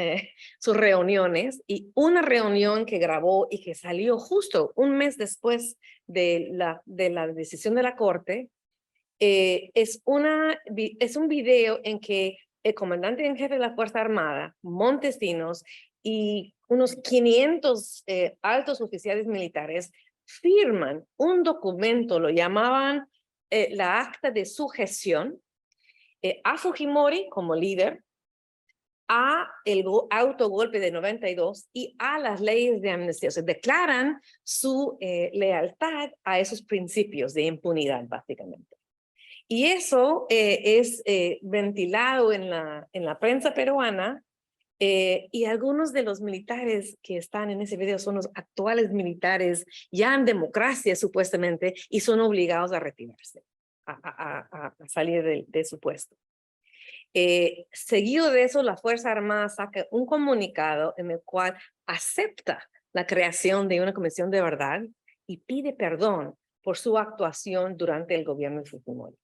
reuniones, y una reunión que grabó y que salió justo un mes después de la decisión de la Corte, es un video en que el comandante en jefe de la Fuerza Armada, Montesinos, y unos 500 altos oficiales militares firman un documento, lo llamaban la acta de sujeción, a Fujimori como líder, a el autogolpe de 92 y a las leyes de amnistía. O sea, declaran su lealtad a esos principios de impunidad, básicamente. Y eso es ventilado en la prensa peruana, y algunos de los militares que están en ese video son los actuales militares ya en democracia supuestamente, y son obligados a retirarse, a salir de su puesto. Seguido de eso, la Fuerza Armada saca un comunicado en el cual acepta la creación de una comisión de verdad y pide perdón por su actuación durante el gobierno de Fujimori.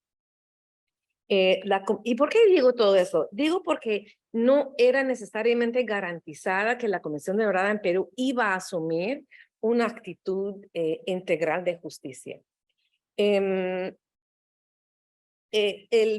¿Y por qué digo todo eso? Digo porque no era necesariamente garantizada que la Comisión de Verdad en Perú iba a asumir una actitud integral de justicia. El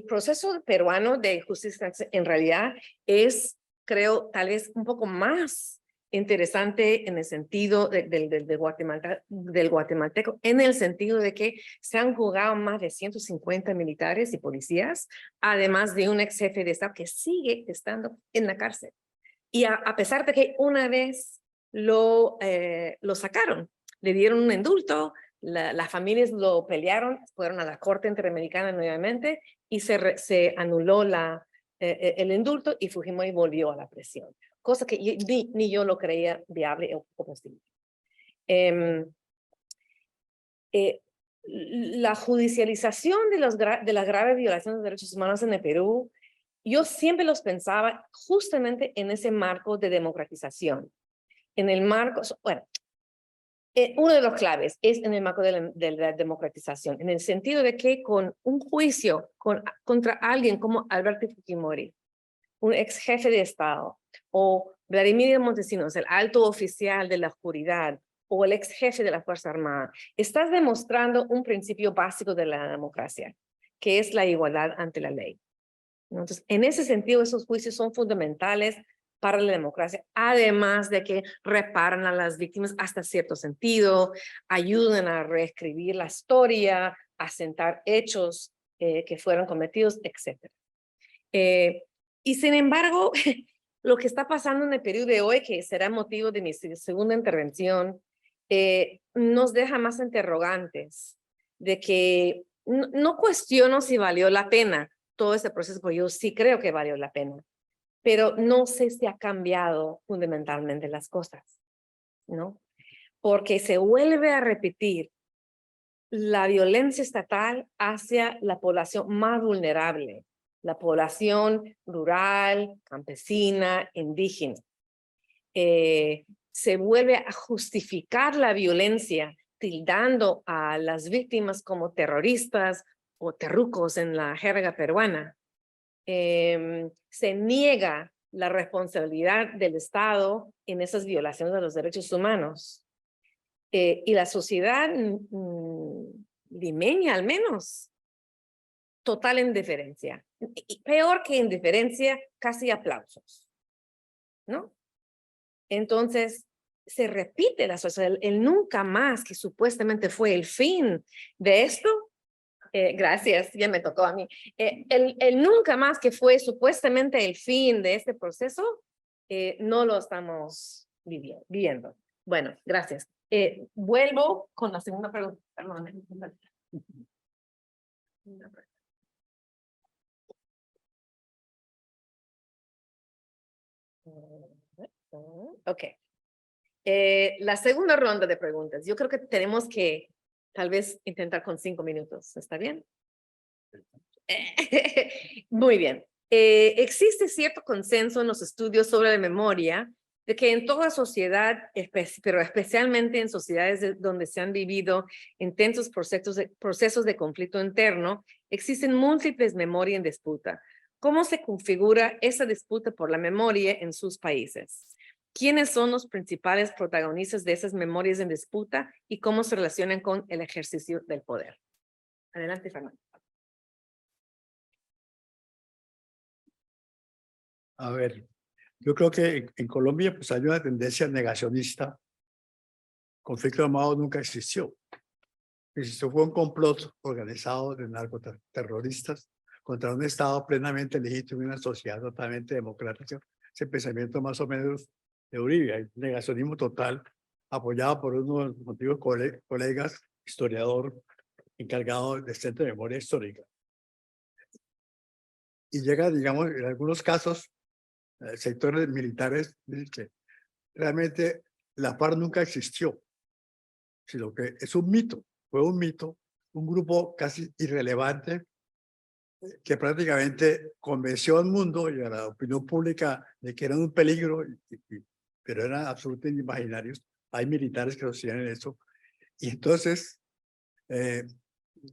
proceso peruano de justicia en realidad es, creo, tal vez un poco más interesante en el sentido del guatemalteco, en el sentido de que se han jugado más de 150 militares y policías, además de un ex jefe de Estado que sigue estando en la cárcel. Y a pesar de que una vez lo sacaron, le dieron un indulto, las familias lo pelearon, fueron a la Corte Interamericana nuevamente y se anuló el indulto y Fujimori volvió a la prisión, cosa que ni yo lo creía viable o posible. La judicialización de las graves violaciones de derechos humanos en el Perú, yo siempre los pensaba justamente en ese marco de democratización. En el marco, bueno, uno de los claves es en el marco de la democratización, en el sentido de que con un juicio contra alguien como Alberto Fujimori, un ex jefe de Estado, o Vladimir Montesinos, el alto oficial de la oscuridad, o el ex jefe de la Fuerza Armada, estás demostrando un principio básico de la democracia, que es la igualdad ante la ley. Entonces, en ese sentido, esos juicios son fundamentales para la democracia, además de que reparan a las víctimas hasta cierto sentido, ayudan a reescribir la historia, a sentar hechos que fueron cometidos, etc. Y sin embargo, lo que está pasando en el Perú de hoy, que será motivo de mi segunda intervención, nos deja más interrogantes de que no cuestiono si valió la pena todo ese proceso, porque yo sí creo que valió la pena, pero no sé si ha cambiado fundamentalmente las cosas, ¿no? Porque se vuelve a repetir la violencia estatal hacia la población más vulnerable, la población rural, campesina, indígena. Se vuelve a justificar la violencia tildando a las víctimas como terroristas o terrucos en la jerga peruana. Se niega la responsabilidad del Estado en esas violaciones de los derechos humanos. Y la sociedad limeña, al menos, total indiferencia. Y peor que indiferencia, casi aplausos, ¿no? Entonces, se repite la sociedad, el nunca más, que supuestamente fue el fin de esto. Gracias, ya me tocó a mí. El nunca más, que fue supuestamente el fin de este proceso, no lo estamos viviendo. Bueno, gracias. Vuelvo con la segunda pregunta. Perdón. Ok. La segunda ronda de preguntas. Yo creo que tenemos que tal vez intentar con 5 minutos. ¿Está bien? Muy bien. Existe cierto consenso en los estudios sobre la memoria de que en toda sociedad, pero especialmente en sociedades donde se han vivido intensos procesos de conflicto interno, existen múltiples memorias en disputa. ¿Cómo se configura esa disputa por la memoria en sus países? ¿Quiénes son los principales protagonistas de esas memorias en disputa y cómo se relacionan con el ejercicio del poder? Adelante, Fernando. A ver, yo creo que en Colombia pues hay una tendencia negacionista. Conflicto armado nunca existió. Existió fue un complot organizado de narcoterroristas contra un Estado plenamente legítimo y una sociedad totalmente democrática. Ese pensamiento más o menos de Uribe, hay negacionismo total, apoyado por unos antiguos colegas, historiador encargado del Centro de Memoria Histórica. Y llega, digamos, en algunos casos, sectores militares dicen que realmente la FARC nunca existió, sino que es un mito, fue un mito, un grupo casi irrelevante que prácticamente convenció al mundo y a la opinión pública de que eran un peligro, pero eran absolutamente imaginarios. Hay militares que sostienen eso. Y entonces,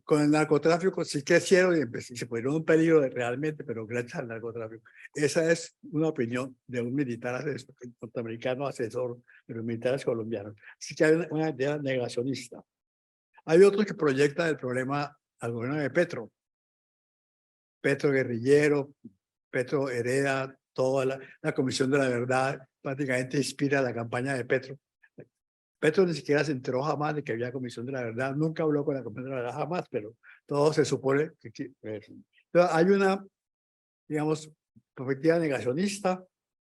con el narcotráfico sí crecieron y se pusieron un peligro realmente, pero gracias al narcotráfico. Esa es una opinión de un militar norteamericano asesor de los militares colombianos. Así que hay una idea negacionista. Hay otros que proyectan el problema al gobierno de Petro. Petro guerrillero, Petro hereda toda la Comisión de la Verdad, prácticamente inspira la campaña de Petro. Petro ni siquiera se enteró jamás de que había Comisión de la Verdad, nunca habló con la Comisión de la Verdad jamás, pero todo se supone que entonces, hay una, digamos, perspectiva negacionista,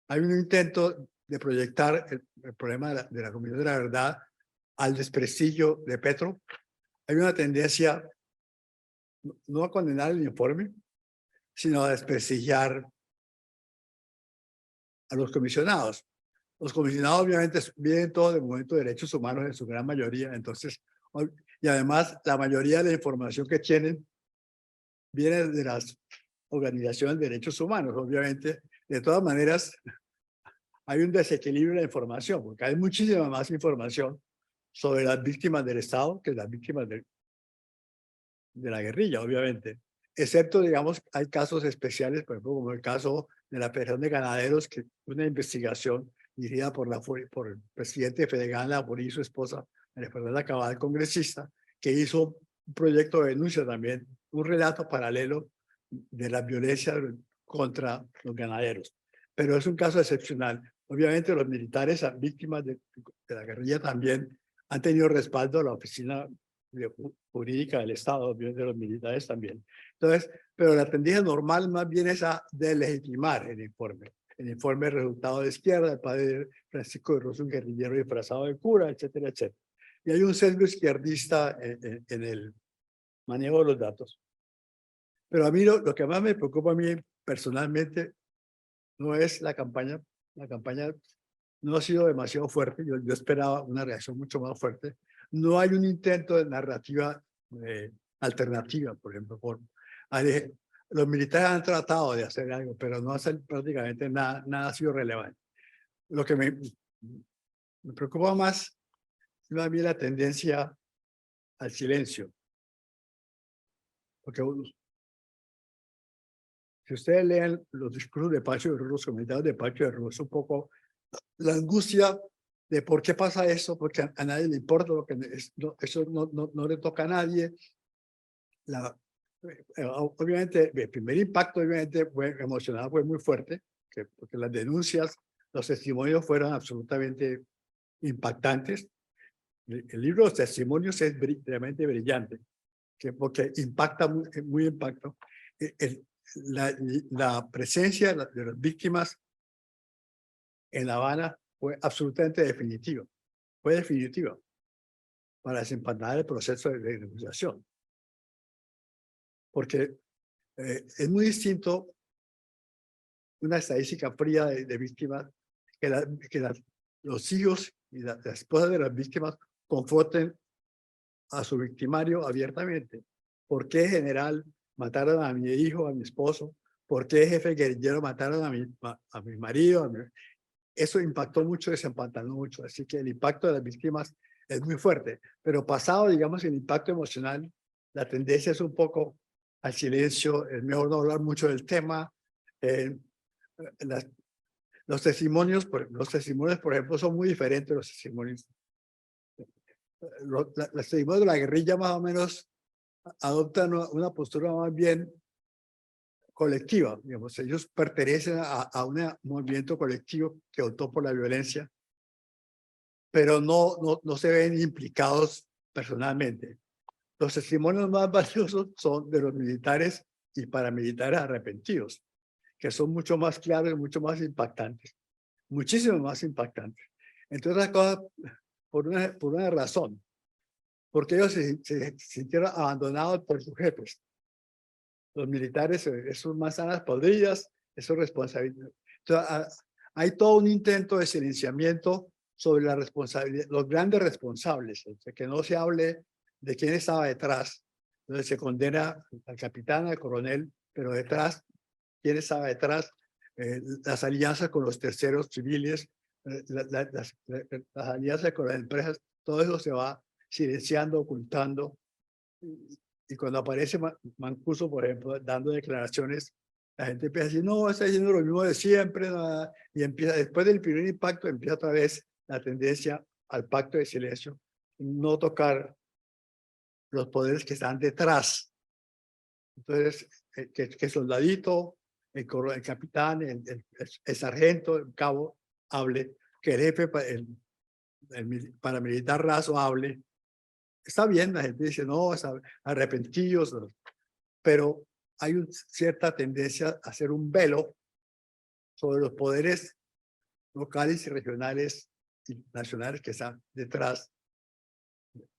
hay un intento de proyectar el problema de la Comisión de la Verdad al desprestigio de Petro. Hay una tendencia no a condenar el informe, sino a desprestigiar a los comisionados. Los comisionados obviamente vienen todos del movimiento de derechos humanos en su gran mayoría, entonces, y además la mayoría de la información que tienen viene de las organizaciones de derechos humanos, obviamente. De todas maneras, hay un desequilibrio en la información, porque hay muchísima más información sobre las víctimas del Estado que las víctimas de la guerrilla, obviamente. Excepto, digamos, hay casos especiales, por ejemplo, como el caso de la Federación de Ganaderos, que una investigación dirigida por el presidente de Fedegana, por y su esposa, María Fernanda Cabal, congresista, que hizo un proyecto de denuncia también, un relato paralelo de la violencia contra los ganaderos. Pero es un caso excepcional. Obviamente los militares víctimas de la guerrilla también han tenido respaldo a la oficina jurídica del Estado, de los militares también. Entonces, pero la tendencia normal más bien es a delegitimar el informe. El informe resultado de izquierda, el padre Francisco de Rosso, un guerrillero disfrazado de cura, etcétera, etcétera. Y hay un sesgo izquierdista en el manejo de los datos. Pero a mí lo que más me preocupa a mí personalmente no es la campaña. La campaña no ha sido demasiado fuerte. Yo esperaba una reacción mucho más fuerte. No hay un intento de narrativa alternativa, por ejemplo. Los militares han tratado de hacer algo, pero no hacen prácticamente nada, nada ha sido relevante. Lo que me preocupa más es más bien la tendencia al silencio. Porque si ustedes leen los discursos de Pacho de Ruz, los comentarios de Pacho de Ruz, un poco la angustia de por qué pasa eso, porque a nadie le importa, lo que eso no le toca a nadie. Obviamente, el primer impacto obviamente fue emocional, fue muy fuerte, porque las denuncias, los testimonios fueron absolutamente impactantes. El libro de los testimonios es realmente brillante, porque impacta muy impacto. La presencia de las víctimas en La Habana fue absolutamente definitiva. Fue definitiva para desempanar el proceso de negociación. Porque es muy distinto una estadística fría de víctimas que los hijos y las esposas de las víctimas confronten a su victimario abiertamente. ¿Por qué, general, mataron a mi hijo, a mi esposo? ¿Por qué, jefe guerrillero, mataron a mi marido? Eso impactó mucho, desempantanó mucho. Así que el impacto de las víctimas es muy fuerte. Pero pasado, digamos, el impacto emocional, la tendencia es un poco al silencio, es mejor no hablar mucho del tema. Los testimonios, por ejemplo, son muy diferentes los testimonios. Los testimonios de la guerrilla más o menos adoptan una postura más bien colectiva, digamos, ellos pertenecen a un movimiento colectivo que optó por la violencia, pero no se ven implicados personalmente. Los testimonios más valiosos son de los militares y paramilitares arrepentidos, que son mucho más claros y mucho más impactantes, muchísimo más impactantes. Entonces, las cosas, por una razón, porque ellos se sintieron abandonados por sus jefes. Los militares, esos manzanas podridas, eso es responsabilidad. Entonces, hay todo un intento de silenciamiento sobre la responsabilidad, los grandes responsables, o sea, que no se hable de quién estaba detrás. Entonces se condena al capitán, al coronel, pero detrás, quién estaba detrás, las alianzas con los terceros civiles, las alianzas con las empresas, todo eso se va silenciando, ocultando. Y cuando aparece Mancuso, por ejemplo, dando declaraciones, la gente empieza a decir, no, está diciendo lo mismo de siempre, nada. Y empieza, después del primer impacto, empieza otra vez la tendencia al pacto de silencio, no tocar los poderes que están detrás. Entonces, que soldadito, el capitán, el sargento, el cabo, hable, que el jefe, el paramilitar raso hable. Está bien, la gente dice, no, arrepentidos, pero hay cierta tendencia a hacer un velo sobre los poderes locales y regionales y nacionales que están detrás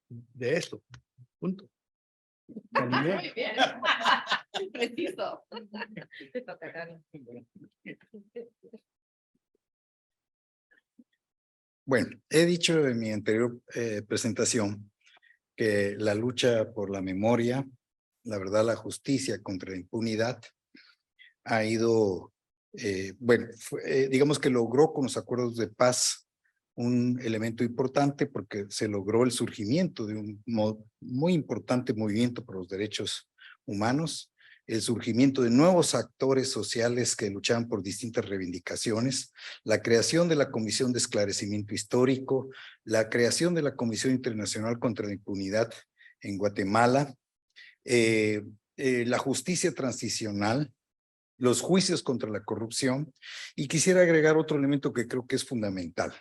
de esto. Punto. Terminé. Muy bien. Preciso. Te toca, Carlos. Bueno, he dicho en mi anterior presentación que la lucha por la memoria, la verdad, la justicia contra la impunidad ha ido, digamos que logró con los acuerdos de paz un elemento importante porque se logró el surgimiento de un muy importante movimiento por los derechos humanos, el surgimiento de nuevos actores sociales que luchaban por distintas reivindicaciones, la creación de la Comisión de Esclarecimiento Histórico, la creación de la Comisión Internacional contra la Impunidad en Guatemala, la justicia transicional, los juicios contra la corrupción, y quisiera agregar otro elemento que creo que es fundamental,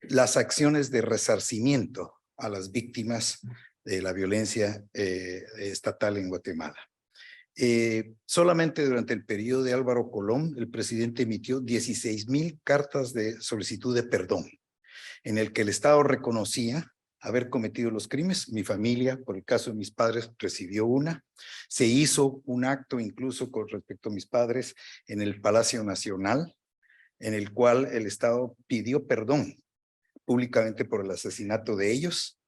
las acciones de resarcimiento a las víctimas de la violencia estatal en Guatemala. Solamente durante el periodo de Álvaro Colón, el presidente emitió 16,000 cartas de solicitud de perdón, en el que el Estado reconocía haber cometido los crímenes. Mi familia, por el caso de mis padres, recibió una. Se hizo un acto incluso con respecto a mis padres en el Palacio Nacional, en el cual el Estado pidió perdón públicamente por el asesinato de ellos.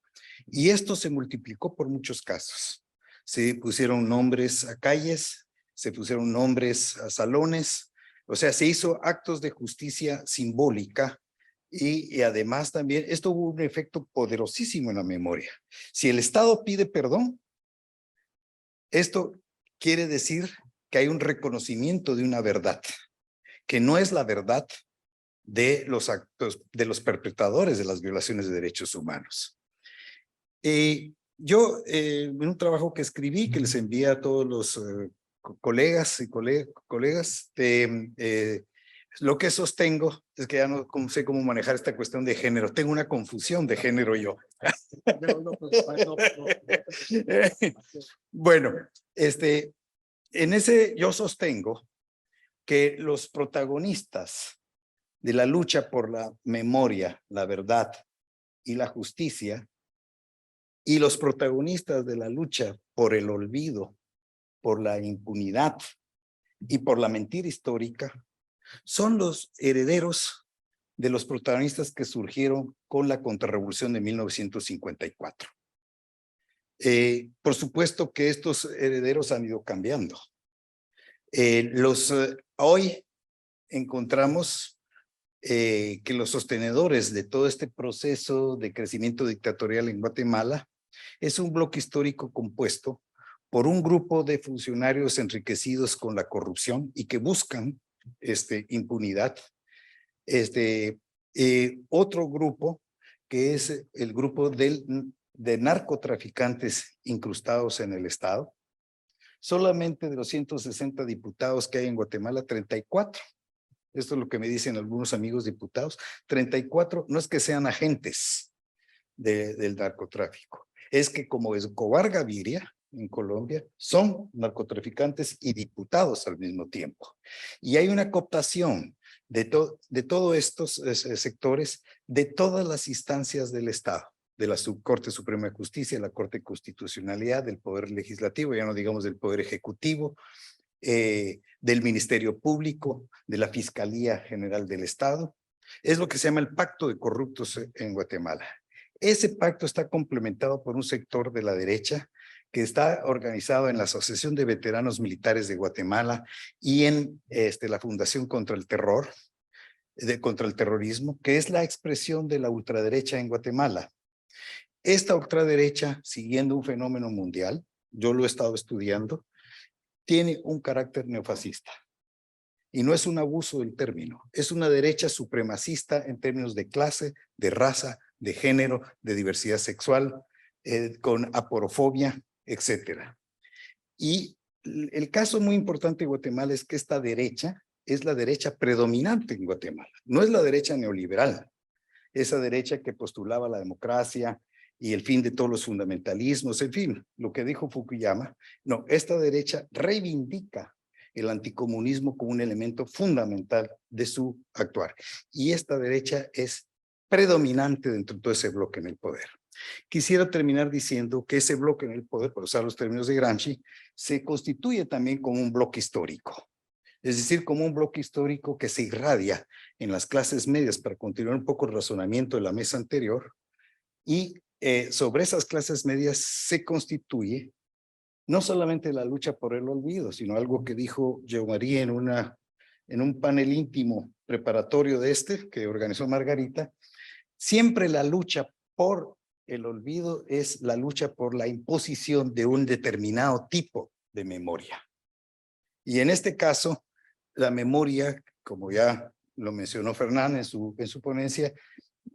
Y esto se multiplicó por muchos casos. Se pusieron nombres a calles, se pusieron nombres a salones, o sea, se hizo actos de justicia simbólica y además también esto hubo un efecto poderosísimo en la memoria. Si el Estado pide perdón, esto quiere decir que hay un reconocimiento de una verdad, que no es la verdad de los actos, de los perpetradores de las violaciones de derechos humanos. Yo, en un trabajo que escribí, que les envié a todos los colegas y colegas, lo que sostengo es que ya no sé cómo manejar esta cuestión de género. Tengo una confusión de género yo. Bueno, en ese yo sostengo que los protagonistas de la lucha por la memoria, la verdad y la justicia, y los protagonistas de la lucha por el olvido, por la impunidad y por la mentira histórica, son los herederos de los protagonistas que surgieron con la contrarrevolución de 1954. Por supuesto que estos herederos han ido cambiando. Hoy encontramos que los sostenedores de todo este proceso de crecimiento dictatorial en Guatemala es un bloque histórico compuesto por un grupo de funcionarios enriquecidos con la corrupción y que buscan impunidad. Otro grupo que es el grupo de narcotraficantes incrustados en el Estado. Solamente de los 160 diputados que hay en Guatemala, 34. Esto es lo que me dicen algunos amigos diputados. 34 no es que sean agentes del narcotráfico. Es que como Escobar Gaviria en Colombia, son narcotraficantes y diputados al mismo tiempo. Y hay una cooptación de todos estos sectores, de todas las instancias del Estado, de la Corte Suprema de Justicia, la Corte de Constitucionalidad, del Poder Legislativo, ya no digamos del Poder Ejecutivo, del Ministerio Público, de la Fiscalía General del Estado. Es lo que se llama el Pacto de Corruptos en Guatemala. Ese pacto está complementado por un sector de la derecha que está organizado en la Asociación de Veteranos Militares de Guatemala y en la Fundación contra el Terror, contra el Terrorismo, que es la expresión de la ultraderecha en Guatemala. Esta ultraderecha, siguiendo un fenómeno mundial, yo lo he estado estudiando, tiene un carácter neofascista. Y no es un abuso del término, es una derecha supremacista en términos de clase, de raza, de género, de diversidad sexual, con aporofobia, etcétera. Y el caso muy importante de Guatemala es que esta derecha es la derecha predominante en Guatemala. No es la derecha neoliberal, esa derecha que postulaba la democracia y el fin de todos los fundamentalismos, en fin, lo que dijo Fukuyama. No, esta derecha reivindica el anticomunismo como un elemento fundamental de su actuar. Y esta derecha es predominante dentro de todo ese bloque en el poder. Quisiera terminar diciendo que ese bloque en el poder, por usar los términos de Gramsci, se constituye también como un bloque histórico. Es decir, como un bloque histórico que se irradia en las clases medias, para continuar un poco el razonamiento de la mesa anterior, y sobre esas clases medias se constituye no solamente la lucha por el olvido, sino algo que dijo Jean-Marie en un panel íntimo preparatorio de que organizó Margarita. Siempre la lucha por el olvido es la lucha por la imposición de un determinado tipo de memoria. Y en este caso, la memoria, como ya lo mencionó Fernán en su ponencia,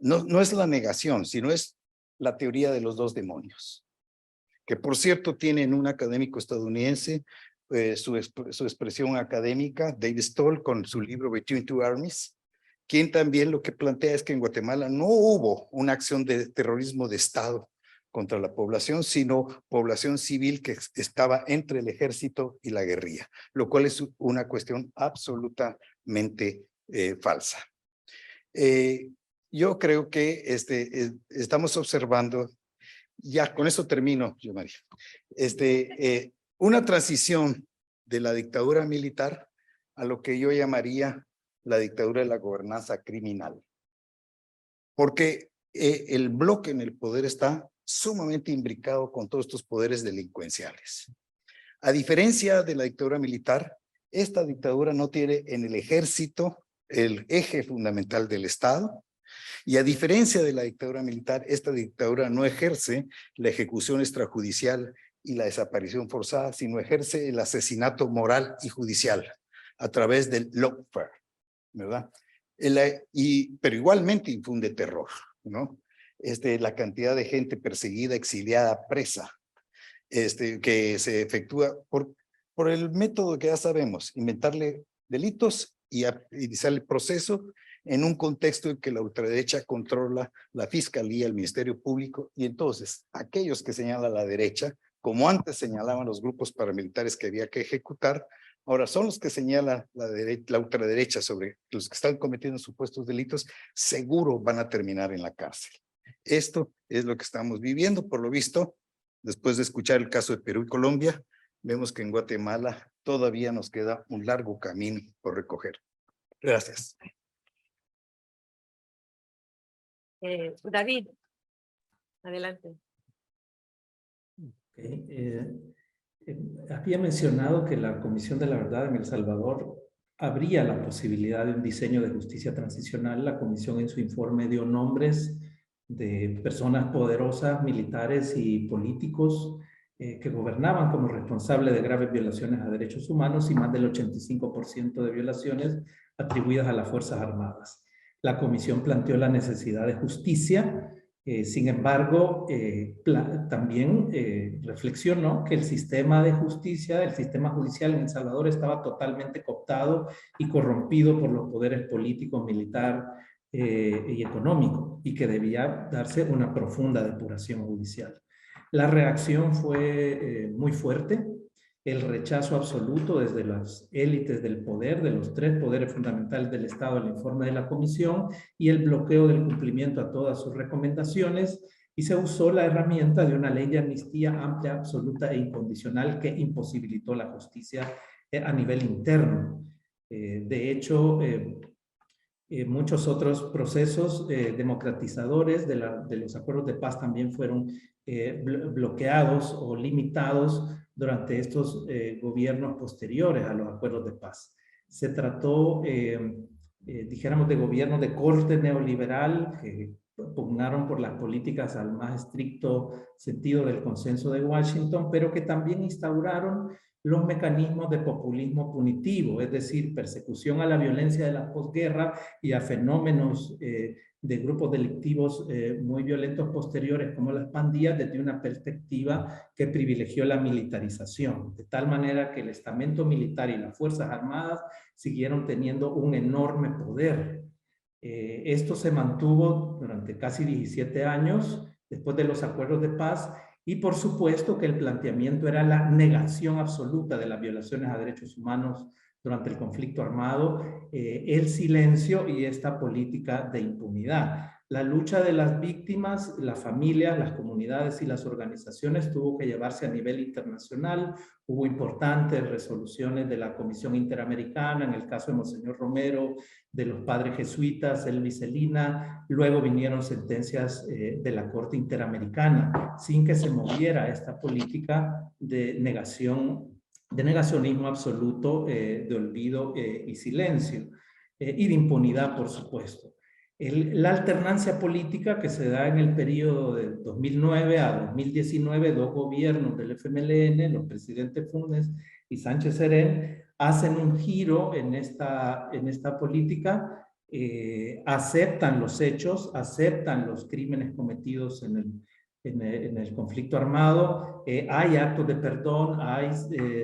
no es la negación, sino es la teoría de los dos demonios, que por cierto tienen un académico estadounidense, su expresión académica, David Stoll, con su libro Between Two Armies, quien también lo que plantea es que en Guatemala no hubo una acción de terrorismo de Estado contra la población, sino población civil que estaba entre el ejército y la guerrilla, lo cual es una cuestión absolutamente falsa. Yo creo que estamos observando, ya con eso termino, yo María, una transición de la dictadura militar a lo que yo llamaría la dictadura de la gobernanza criminal. Porque el bloque en el poder está sumamente imbricado con todos estos poderes delincuenciales. A diferencia de la dictadura militar, esta dictadura no tiene en el ejército el eje fundamental del Estado, y a diferencia de la dictadura militar, esta dictadura no ejerce la ejecución extrajudicial y la desaparición forzada, sino ejerce el asesinato moral y judicial a través del lawfare, ¿verdad? Pero igualmente infunde terror, ¿no? La cantidad de gente perseguida, exiliada, presa, que se efectúa por el método que ya sabemos, inventarle delitos y iniciar el proceso en un contexto en que la ultraderecha controla la fiscalía, el Ministerio Público, y entonces aquellos que señala la derecha, como antes señalaban los grupos paramilitares que había que ejecutar, ahora son los que señala la ultraderecha sobre los que están cometiendo supuestos delitos, seguro van a terminar en la cárcel. Esto es lo que estamos viviendo, por lo visto, después de escuchar el caso de Perú y Colombia, vemos que en Guatemala todavía nos queda un largo camino por recorrer. Gracias. David, adelante. Había mencionado que la Comisión de la Verdad en El Salvador habría la posibilidad de un diseño de justicia transicional. La comisión en su informe dio nombres de personas poderosas, militares y políticos que gobernaban como responsables de graves violaciones a derechos humanos y más del 85% de violaciones atribuidas a las Fuerzas Armadas. La comisión planteó la necesidad de justicia. Sin embargo, también reflexionó que el sistema de justicia, el sistema judicial en El Salvador estaba totalmente cooptado y corrompido por los poderes políticos, militar y económico, y que debía darse una profunda depuración judicial. La reacción fue muy fuerte. El rechazo absoluto desde las élites del poder, de los tres poderes fundamentales del Estado, el informe de la Comisión, y el bloqueo del cumplimiento a todas sus recomendaciones, y se usó la herramienta de una ley de amnistía amplia, absoluta e incondicional que imposibilitó la justicia a nivel interno. De hecho, muchos otros procesos democratizadores de los acuerdos de paz también fueron bloqueados o limitados durante estos gobiernos posteriores a los acuerdos de paz. Se trató, dijéramos, de gobiernos de corte neoliberal que pugnaron por las políticas al más estricto sentido del consenso de Washington, pero que también instauraron los mecanismos de populismo punitivo, es decir, persecución a la violencia de la posguerra y a fenómenos de grupos delictivos muy violentos posteriores como las pandillas desde una perspectiva que privilegió la militarización, de tal manera que el estamento militar y las Fuerzas Armadas siguieron teniendo un enorme poder. Esto se mantuvo durante casi 17 años después de los acuerdos de paz, Y por supuesto que el planteamiento era la negación absoluta de las violaciones a derechos humanos durante el conflicto armado, el silencio y esta política de impunidad. La lucha de las víctimas, las familias, las comunidades y las organizaciones tuvo que llevarse a nivel internacional. Hubo importantes resoluciones de la Comisión Interamericana, en el caso de Monseñor Romero, de los padres jesuitas, Elvis Celina. Luego vinieron sentencias de la Corte Interamericana, sin que se moviera esta política de negacionismo absoluto, de olvido y silencio, y de impunidad, por supuesto. La alternancia política que se da en el periodo de 2009 a 2019, dos gobiernos del FMLN, los presidentes Funes y Sánchez Serén, hacen un giro en esta política, aceptan los hechos, aceptan los crímenes cometidos en el conflicto armado, hay actos de perdón, hay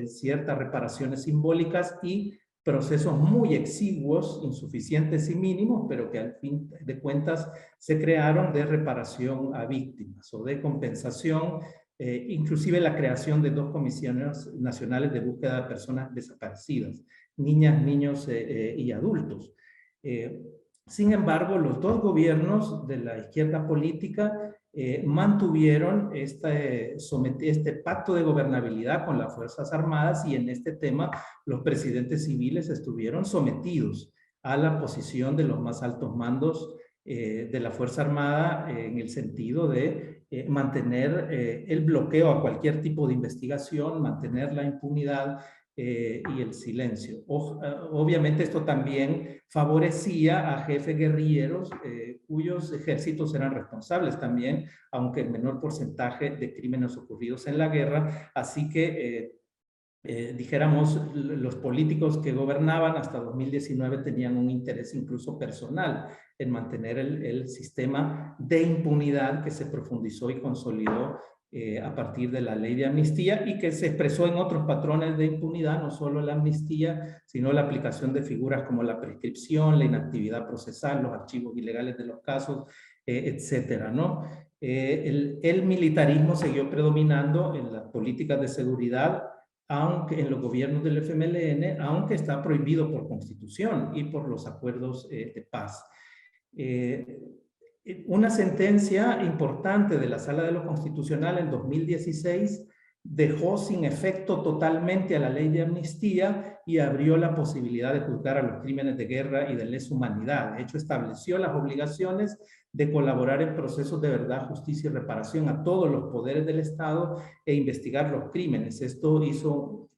ciertas reparaciones simbólicas y procesos muy exiguos, insuficientes y mínimos, pero que al fin de cuentas se crearon de reparación a víctimas o de compensación, inclusive la creación de dos comisiones nacionales de búsqueda de personas desaparecidas, niñas, niños y adultos. Sin embargo, los dos gobiernos de la izquierda política mantuvieron este pacto de gobernabilidad con las Fuerzas Armadas, y en este tema los presidentes civiles estuvieron sometidos a la posición de los más altos mandos de la Fuerza Armada, en el sentido de mantener el bloqueo a cualquier tipo de investigación, mantener la impunidad y el silencio. Obviamente esto también favorecía a jefes guerrilleros cuyos ejércitos eran responsables también, aunque en menor porcentaje, de crímenes ocurridos en la guerra. Así que dijéramos, los políticos que gobernaban hasta 2019 tenían un interés incluso personal en mantener el sistema de impunidad que se profundizó y consolidó a partir de la ley de amnistía, y que se expresó en otros patrones de impunidad, no solo la amnistía, sino la aplicación de figuras como la prescripción, la inactividad procesal, los archivos ilegales de los casos, etcétera, ¿no? El militarismo siguió predominando en las políticas de seguridad, aunque en los gobiernos del FMLN, aunque está prohibido por constitución y por los acuerdos de paz. Una sentencia importante de la Sala de lo Constitucional en 2016 dejó sin efecto totalmente a la ley de amnistía y abrió la posibilidad de juzgar a los crímenes de guerra y de lesa humanidad. De hecho, estableció las obligaciones de colaborar en procesos de verdad, justicia y reparación a todos los poderes del Estado e investigar los crímenes. Esto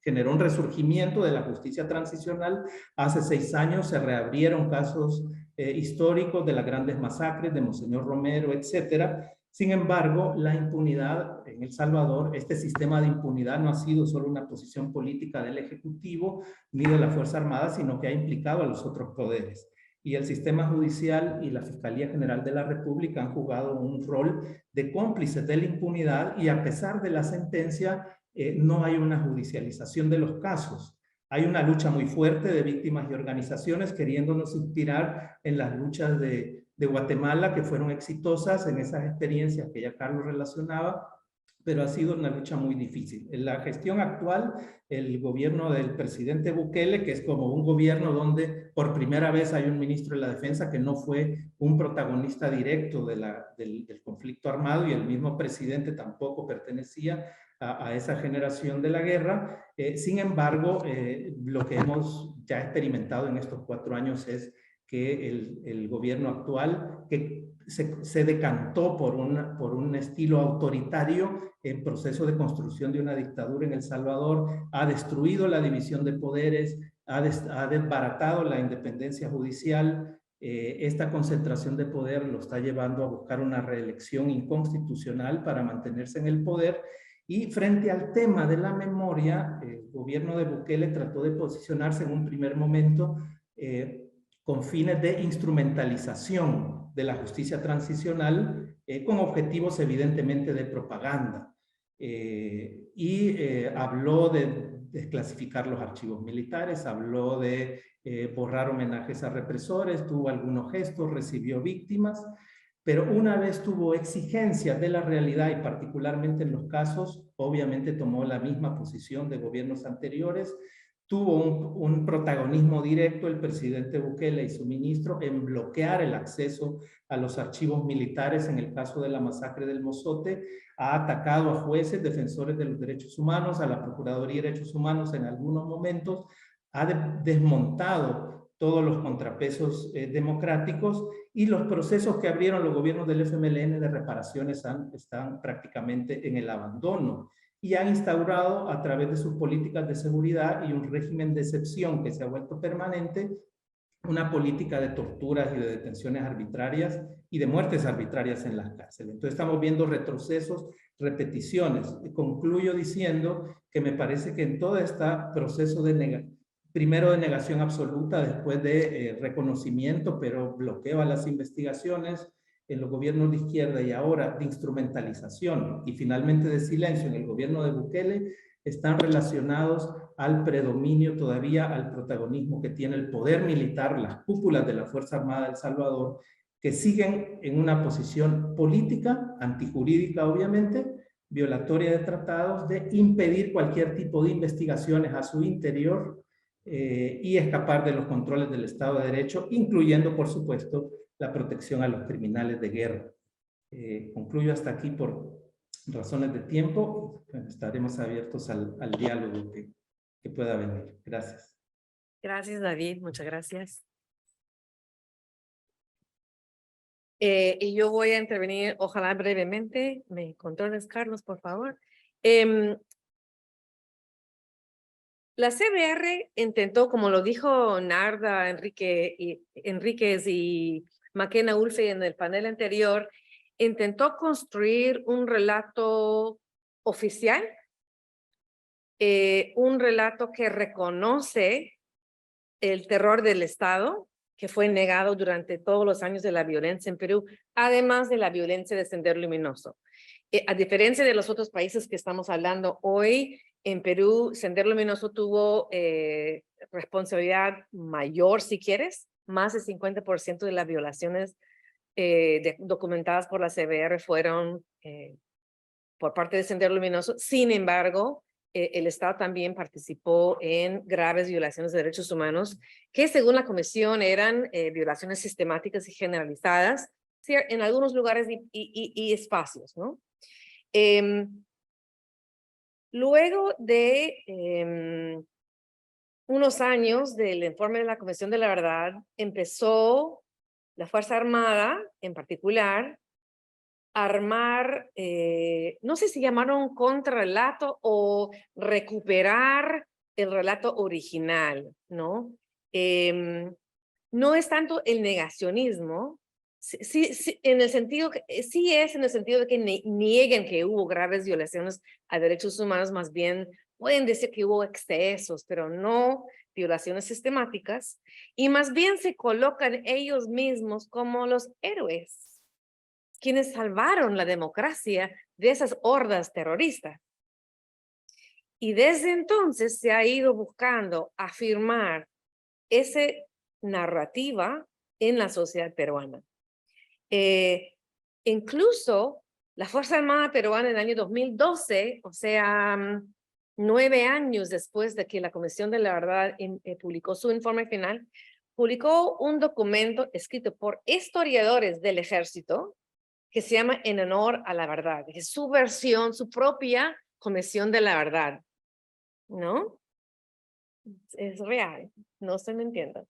generó un resurgimiento de la justicia transicional. Hace 6 años se reabrieron casos históricos de las grandes masacres de Monseñor Romero, etcétera. Sin embargo, la impunidad en El Salvador, este sistema de impunidad no ha sido solo una posición política del Ejecutivo ni de la Fuerza Armada, sino que ha implicado a los otros poderes. Y el sistema judicial y la Fiscalía General de la República han jugado un rol de cómplices de la impunidad, y a pesar de la sentencia, no hay una judicialización de los casos. Hay una lucha muy fuerte de víctimas y organizaciones queriéndonos inspirar en las luchas de Guatemala, que fueron exitosas en esas experiencias que ya Carlos relacionaba, pero ha sido una lucha muy difícil. En la gestión actual, el gobierno del presidente Bukele, que es como un gobierno donde por primera vez hay un ministro de la Defensa que no fue un protagonista directo del conflicto armado, y el mismo presidente tampoco pertenecía a esa generación de la guerra. Sin embargo, lo que hemos ya experimentado en estos 4 años es que el gobierno actual, que se decantó por un estilo autoritario en proceso de construcción de una dictadura en El Salvador, ha destruido la división de poderes, ha desbaratado la independencia judicial. Esta concentración de poder lo está llevando a buscar una reelección inconstitucional para mantenerse en el poder. Y frente al tema de la memoria, el gobierno de Bukele trató de posicionarse en un primer momento con fines de instrumentalización de la justicia transicional, con objetivos evidentemente de propaganda. Habló de desclasificar los archivos militares, habló de borrar homenajes a represores, tuvo algunos gestos, recibió víctimas. pero una vez tuvo exigencias de la realidad y particularmente en los casos, obviamente tomó la misma posición de gobiernos anteriores, tuvo un protagonismo directo el presidente Bukele y su ministro en bloquear el acceso a los archivos militares en el caso de la masacre del Mozote, ha atacado a jueces, defensores de los derechos humanos, a la Procuraduría de Derechos Humanos en algunos momentos, ha desmontado todos los contrapesos democráticos y los procesos que abrieron los gobiernos del FMLN de reparaciones están prácticamente en el abandono y han instaurado a través de sus políticas de seguridad y un régimen de excepción que se ha vuelto permanente, una política de torturas y de detenciones arbitrarias y de muertes arbitrarias en las cárceles. Entonces estamos viendo retrocesos, repeticiones. Concluyo diciendo que me parece que en todo este proceso primero de negación absoluta, después de reconocimiento, pero bloqueo a las investigaciones en los gobiernos de izquierda y ahora de instrumentalización y finalmente de silencio en el gobierno de Bukele, están relacionados al predominio todavía, al protagonismo que tiene el poder militar, las cúpulas de la Fuerza Armada de El Salvador, que siguen en una posición política, antijurídica obviamente, violatoria de tratados, de impedir cualquier tipo de investigaciones a su interior y escapar de los controles del Estado de Derecho, incluyendo, por supuesto, la protección a los criminales de guerra. Concluyo hasta aquí por razones de tiempo. Estaremos abiertos al diálogo que pueda venir. Gracias. Gracias, David. Muchas gracias. Y yo voy a intervenir, ojalá brevemente. ¿Me controles, Carlos, por favor? La CBR intentó, como lo dijo Narda Enríquez y Maquena Ulfe en el panel anterior, intentó construir un relato oficial, un relato que reconoce el terror del Estado, que fue negado durante todos los años de la violencia en Perú, además de la violencia de Sendero Luminoso. A diferencia de los otros países que estamos hablando hoy, en Perú, Sendero Luminoso tuvo responsabilidad mayor, si quieres, más del 50% de las violaciones documentadas por la CBR fueron por parte de Sendero Luminoso. Sin embargo, el Estado también participó en graves violaciones de derechos humanos, que según la Comisión eran violaciones sistemáticas y generalizadas en algunos lugares y espacios, ¿no? Luego de unos años del informe de la Comisión de la Verdad, empezó la Fuerza Armada, en particular, a armar, no sé si llamaron contrarrelato o recuperar el relato original, ¿no? No es tanto el negacionismo, sí, en el sentido que, sí es en el sentido de que nieguen que hubo graves violaciones a derechos humanos, más bien pueden decir que hubo excesos, pero no violaciones sistemáticas, y más bien se colocan ellos mismos como los héroes, quienes salvaron la democracia de esas hordas terroristas. Y desde entonces se ha ido buscando afirmar esa narrativa en la sociedad peruana. Incluso la Fuerza Armada Peruana en el año 2012, o sea, 9 años después de que la Comisión de la Verdad publicó su informe final, publicó un documento escrito por historiadores del ejército que se llama En honor a la verdad. Es su versión, su propia Comisión de la Verdad, ¿no? Es real, no se me entienda.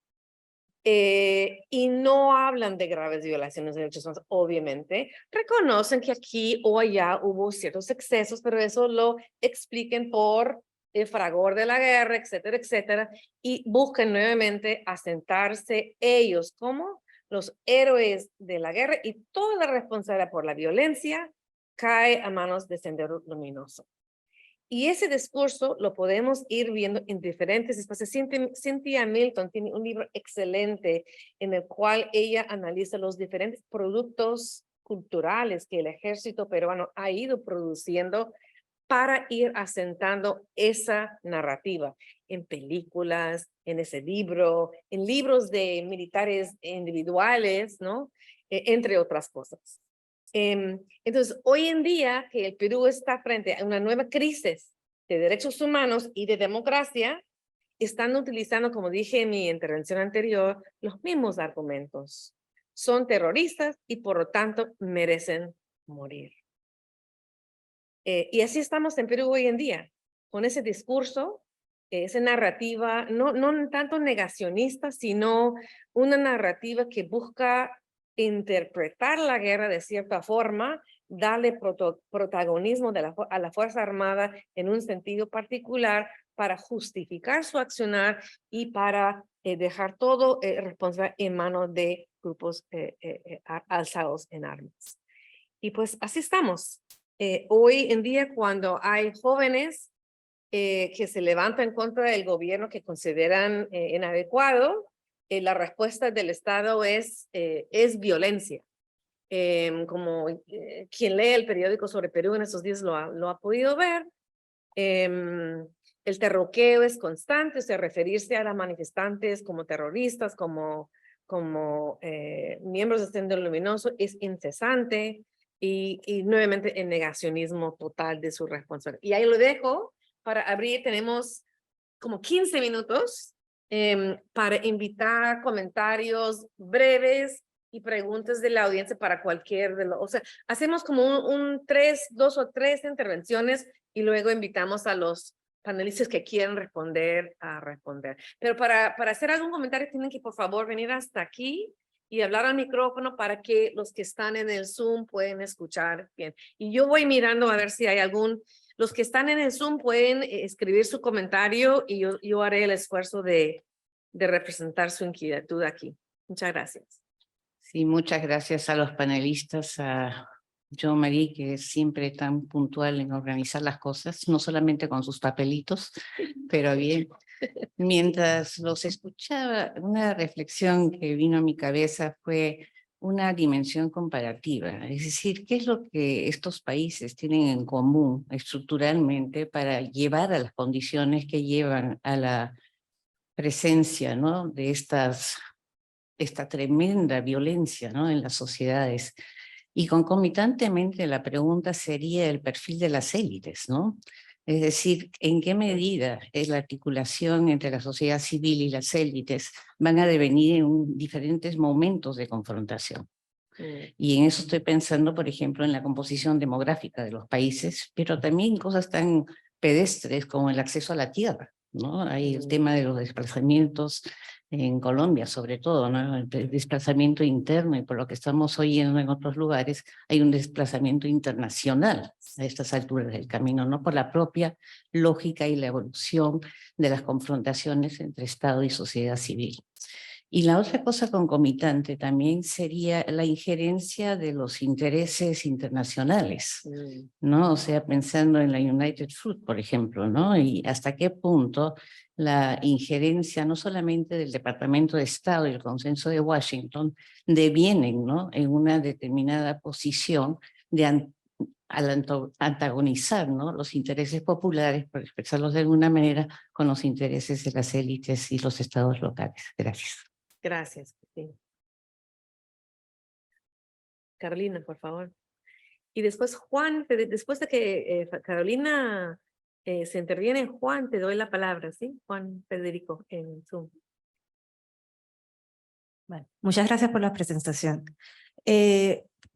Y no hablan de graves violaciones de derechos humanos, obviamente. Reconocen que aquí o allá hubo ciertos excesos, pero eso lo expliquen por el fragor de la guerra, etcétera, etcétera, y buscan nuevamente asentarse ellos como los héroes de la guerra y toda la responsabilidad por la violencia cae a manos de Sendero Luminoso. Y ese discurso lo podemos ir viendo en diferentes espacios. Cynthia Milton tiene un libro excelente en el cual ella analiza los diferentes productos culturales que el ejército peruano ha ido produciendo para ir asentando esa narrativa en películas, en ese libro, en libros de militares individuales, ¿no? Entre otras cosas. Entonces, hoy en día que el Perú está frente a una nueva crisis de derechos humanos y de democracia, están utilizando, como dije en mi intervención anterior, los mismos argumentos. Son terroristas y por lo tanto merecen morir. Y así estamos en Perú hoy en día, con ese discurso, esa narrativa, no tanto negacionista, sino una narrativa que busca interpretar la guerra de cierta forma, darle protagonismo a la Fuerza Armada en un sentido particular para justificar su accionar y para dejar todo responsable en manos de grupos alzados en armas. Y pues así estamos. Hoy en día, cuando hay jóvenes que se levantan contra del gobierno que consideran inadecuado, la respuesta del Estado es violencia. Como quien lee el periódico sobre Perú en esos días lo ha podido ver, el terroqueo es constante, o sea, referirse a las manifestantes como terroristas, como miembros del Sendero Luminoso es incesante. Y nuevamente el negacionismo total de su responsabilidad. Y ahí lo dejo para abrir, tenemos como 15 minutos para invitar comentarios breves y preguntas de la audiencia para cualquier de los, o sea, hacemos como dos o tres intervenciones y luego invitamos a los panelistas que quieran responder a responder. Pero para hacer algún comentario tienen que por favor venir hasta aquí y hablar al micrófono para que los que están en el Zoom pueden escuchar bien. Y yo voy mirando a ver si hay los que están en el Zoom pueden escribir su comentario y yo haré el esfuerzo de representar su inquietud aquí. Muchas gracias. Sí, muchas gracias a los panelistas, a Jean-Marie, que es siempre tan puntual en organizar las cosas, no solamente con sus papelitos, pero bien. Mientras los escuchaba, una reflexión que vino a mi cabeza fue una dimensión comparativa, es decir, ¿qué es lo que estos países tienen en común estructuralmente para llevar a las condiciones que llevan a la presencia, ¿no?, de esta tremenda violencia, ¿no?, en las sociedades? Y concomitantemente la pregunta sería el perfil de las élites, ¿no? Es decir, ¿en qué medida es la articulación entre la sociedad civil y las élites van a devenir en diferentes momentos de confrontación? Y en eso estoy pensando, por ejemplo, en la composición demográfica de los países, pero también cosas tan pedestres como el acceso a la tierra, ¿no? Hay el tema de los desplazamientos en Colombia, sobre todo, ¿no?, el desplazamiento interno, y por lo que estamos oyendo en otros lugares, hay un desplazamiento internacional a estas alturas del camino, ¿no?, por la propia lógica y la evolución de las confrontaciones entre Estado y sociedad civil. Y la otra cosa concomitante también sería la injerencia de los intereses internacionales, ¿no? O sea, pensando en la United Fruit, por ejemplo, ¿no? Y hasta qué punto la injerencia no solamente del Departamento de Estado y el Consenso de Washington devienen, ¿no?, en una determinada posición de al antagonizar, ¿no?, los intereses populares, por expresarlos de alguna manera, con los intereses de las élites y los estados locales. Gracias. Gracias, Cristina. Carolina, por favor. Y después Juan, después de que Carolina se interviene, Juan, te doy la palabra, ¿sí? Juan Federico en Zoom. Bueno, muchas gracias por la presentación.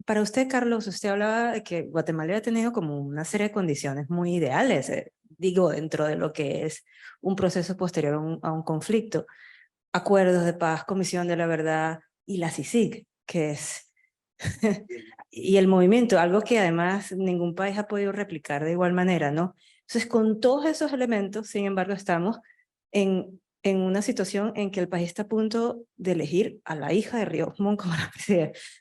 Para usted, Carlos, usted hablaba de que Guatemala ha tenido como una serie de condiciones muy ideales, digo, dentro de lo que es un proceso posterior a un conflicto. Acuerdos de paz, Comisión de la Verdad y la CICIG, que es y el movimiento, algo que además ningún país ha podido replicar de igual manera, ¿no? Entonces, con todos esos elementos, sin embargo, estamos en una situación en que el país está a punto de elegir a la hija de Ríos Montt como la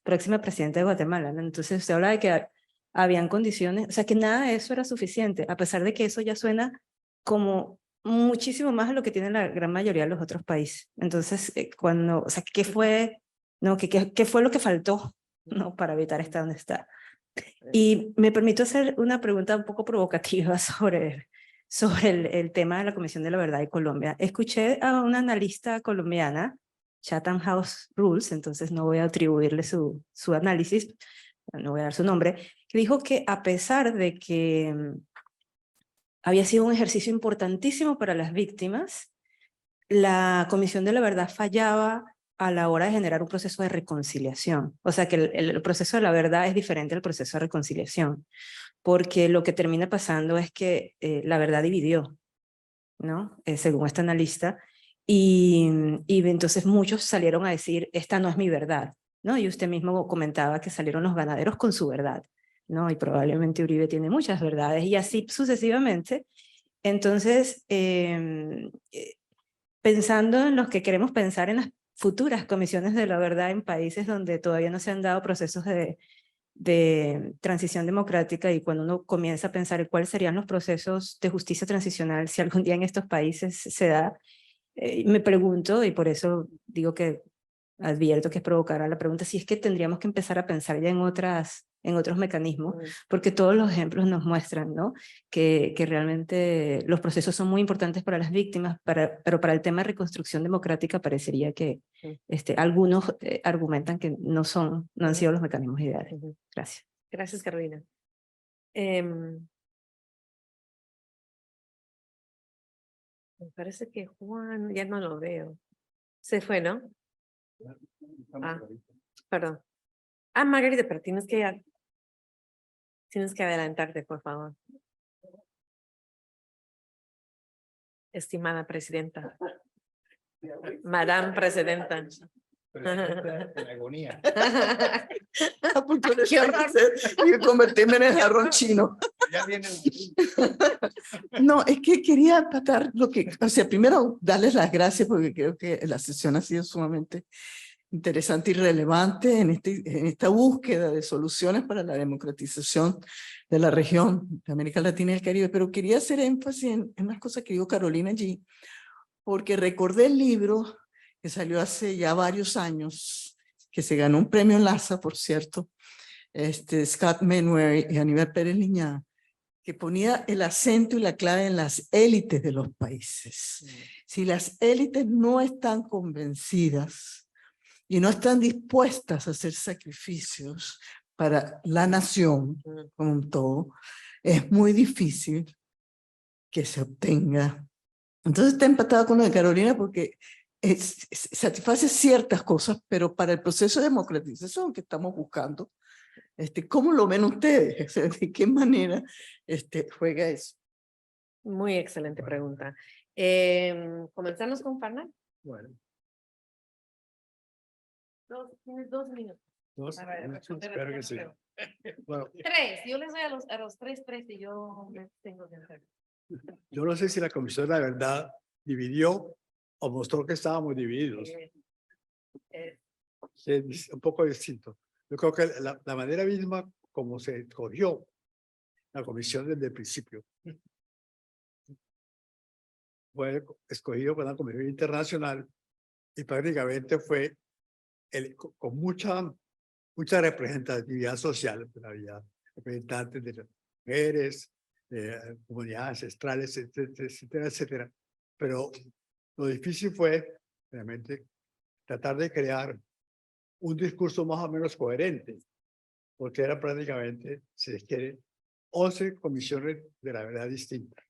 próxima presidenta de Guatemala, ¿no? Entonces, usted habla de que habían condiciones, o sea, que nada de eso era suficiente, a pesar de que eso ya suena como muchísimo más de lo que tiene la gran mayoría de los otros países. Entonces, o sea, ¿qué fue, no, qué fue lo que faltó, no, para evitar estar donde está? Y me permito hacer una pregunta un poco provocativa sobre el tema de la Comisión de la Verdad de Colombia. Escuché a una analista colombiana, Chatham House Rules, entonces no voy a atribuirle su análisis, no voy a dar su nombre, que dijo que a pesar de que había sido un ejercicio importantísimo para las víctimas, la Comisión de la Verdad fallaba a la hora de generar un proceso de reconciliación. O sea que el proceso de la verdad es diferente al proceso de reconciliación, porque lo que termina pasando es que la verdad dividió, ¿no? Según esta analista, y entonces muchos salieron a decir, esta no es mi verdad, ¿no? Y usted mismo comentaba que salieron los ganaderos con su verdad, ¿no? Y probablemente Uribe tiene muchas verdades, y así sucesivamente. Entonces, pensando en los que queremos pensar en las futuras comisiones de la verdad en países donde todavía no se han dado procesos de transición democrática, y cuando uno comienza a pensar en cuáles serían los procesos de justicia transicional si algún día en estos países se da, me pregunto, y por eso digo que advierto que es provocar a la pregunta, si es que tendríamos que empezar a pensar ya en otros mecanismos, porque todos los ejemplos nos muestran, ¿no? que realmente los procesos son muy importantes para las víctimas, pero para el tema de reconstrucción democrática parecería que algunos argumentan que no han sido los mecanismos ideales. Gracias. Gracias, Carolina. Me parece que Juan, ya no lo veo. Se fue, ¿no? Ah, perdón. Ah, Margarita, pero tienes que adelantarte, por favor. Estimada presidenta. Madame presidenta. En agonía. Qué horror. Y convertirme en el jarrón chino. Ya viene No, es que quería empatar lo que, o sea, primero darles las gracias porque creo que la sesión ha sido sumamente interesante y relevante en esta búsqueda de soluciones para la democratización de la región de América Latina y el Caribe, pero quería hacer énfasis en unas cosas que dijo Carolina allí, porque recordé el libro que salió hace ya varios años, que se ganó un premio LASA, por cierto, Scott Menway y Aníbal Pérez Liñá, que ponía el acento y la clave en las élites de los países. Si las élites no están convencidas y no están dispuestas a hacer sacrificios para la nación como un todo, es muy difícil que se obtenga. Entonces está empatado con lo de Carolina porque satisface ciertas cosas, pero para el proceso de democratización que estamos buscando, ¿cómo lo ven ustedes? O sea, ¿de qué manera juega eso? Muy excelente pregunta. ¿Comenzamos con Fernán? Bueno, Tienes 2 minutos. espero que sí. Bueno, 3, yo les doy a los 3 y yo me tengo que hacer. yo no sé si la Comisión de la Verdad dividió o mostró que estábamos divididos. Es un poco distinto. Yo creo que la manera misma como se escogió la comisión desde el principio fue escogido por la Comisión Internacional y prácticamente fue con mucha representatividad social. Había representantes de las mujeres, de comunidades ancestrales, etcétera, etcétera, etcétera. Pero lo difícil fue realmente tratar de crear un discurso más o menos coherente, porque era prácticamente, si se quiere, 11 comisiones de la verdad distintas.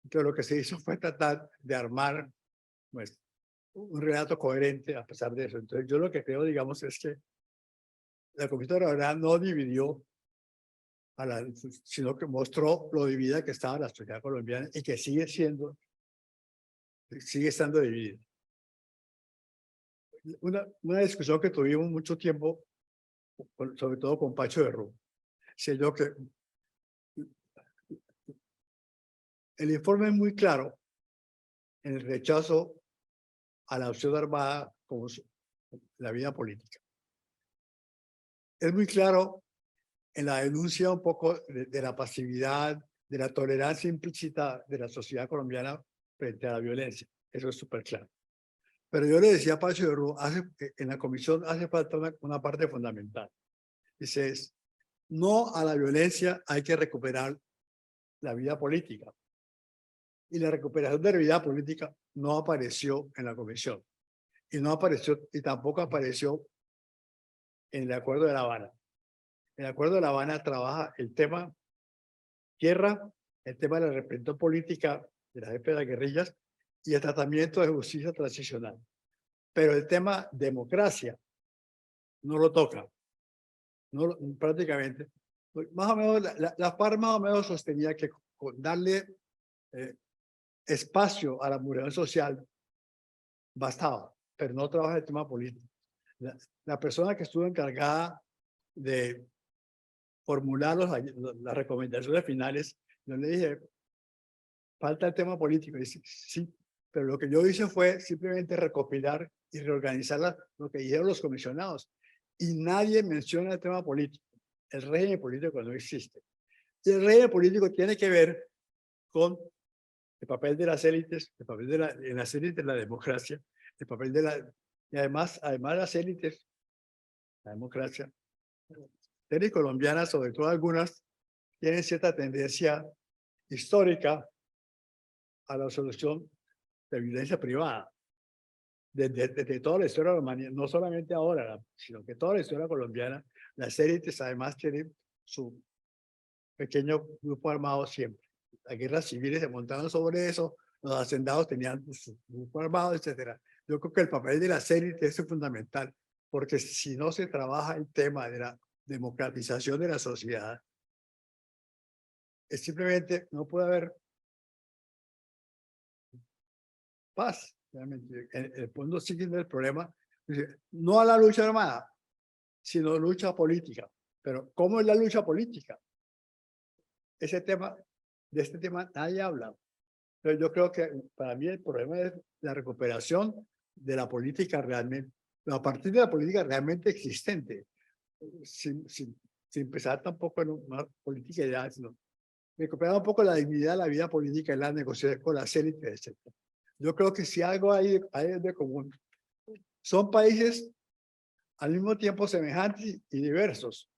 Entonces lo que se hizo fue tratar de armar pues, un relato coherente a pesar de eso. Entonces yo lo que creo, digamos, es que la Comisión de la Verdad no dividió, sino que mostró lo dividida que estaba la sociedad colombiana y que sigue estando dividida. Una discusión que tuvimos mucho tiempo, sobre todo con Pacho de Rú, siendo que el informe es muy claro en el rechazo a la opción armada como la vida política. Es muy claro en la denuncia un poco de la pasividad, de la tolerancia implícita de la sociedad colombiana frente a la violencia. Eso es súper claro. Pero yo le decía a Pacho de Rú, en la comisión hace falta una parte fundamental. Dice, no a la violencia, hay que recuperar la vida política. Y la recuperación de la vida política no apareció en la comisión. Y no apareció, y tampoco apareció en el Acuerdo de La Habana. El Acuerdo de La Habana trabaja el tema tierra, el tema de la represión política de la jefe de las guerrillas y el tratamiento de justicia transicional. Pero el tema democracia no lo toca. No, prácticamente. Más o menos, la FARC más o menos sostenía que con darle espacio a la movilización social bastaba, pero no trabaja el tema político. La persona que estuvo encargada de formular las recomendaciones finales, yo le dije, falta el tema político. Y dice, sí, pero lo que yo hice fue simplemente recopilar y reorganizar lo que dijeron los comisionados. Y nadie menciona el tema político. El régimen político no existe. Y el régimen político tiene que ver con el papel de las élites, el papel en las élites de la democracia, el papel de y además las élites, la democracia, élites colombianas, sobre todo algunas, tienen cierta tendencia histórica a la solución de violencia privada. Desde toda la historia colombiana, no solamente ahora, sino que toda la historia colombiana, las élites además tienen su pequeño grupo armado siempre. Las guerras civiles se montaban sobre eso, los hacendados tenían su grupo armado, etc. Yo creo que el papel de las élites es fundamental, porque si no se trabaja el tema de la democratización de la sociedad, es simplemente no puede haber paz. Realmente. El fondo sigue el problema, no a la lucha armada, sino lucha política. Pero ¿cómo es la lucha política? De este tema nadie habla. Pero yo creo que para mí el problema es la recuperación de la política realmente, a partir de la política realmente existente, sin empezar tampoco en una política ideal, sino recuperar un poco la dignidad de la vida política y la negociación con las élites, etc. Yo creo que si algo hay de común, son países al mismo tiempo semejantes y diversos,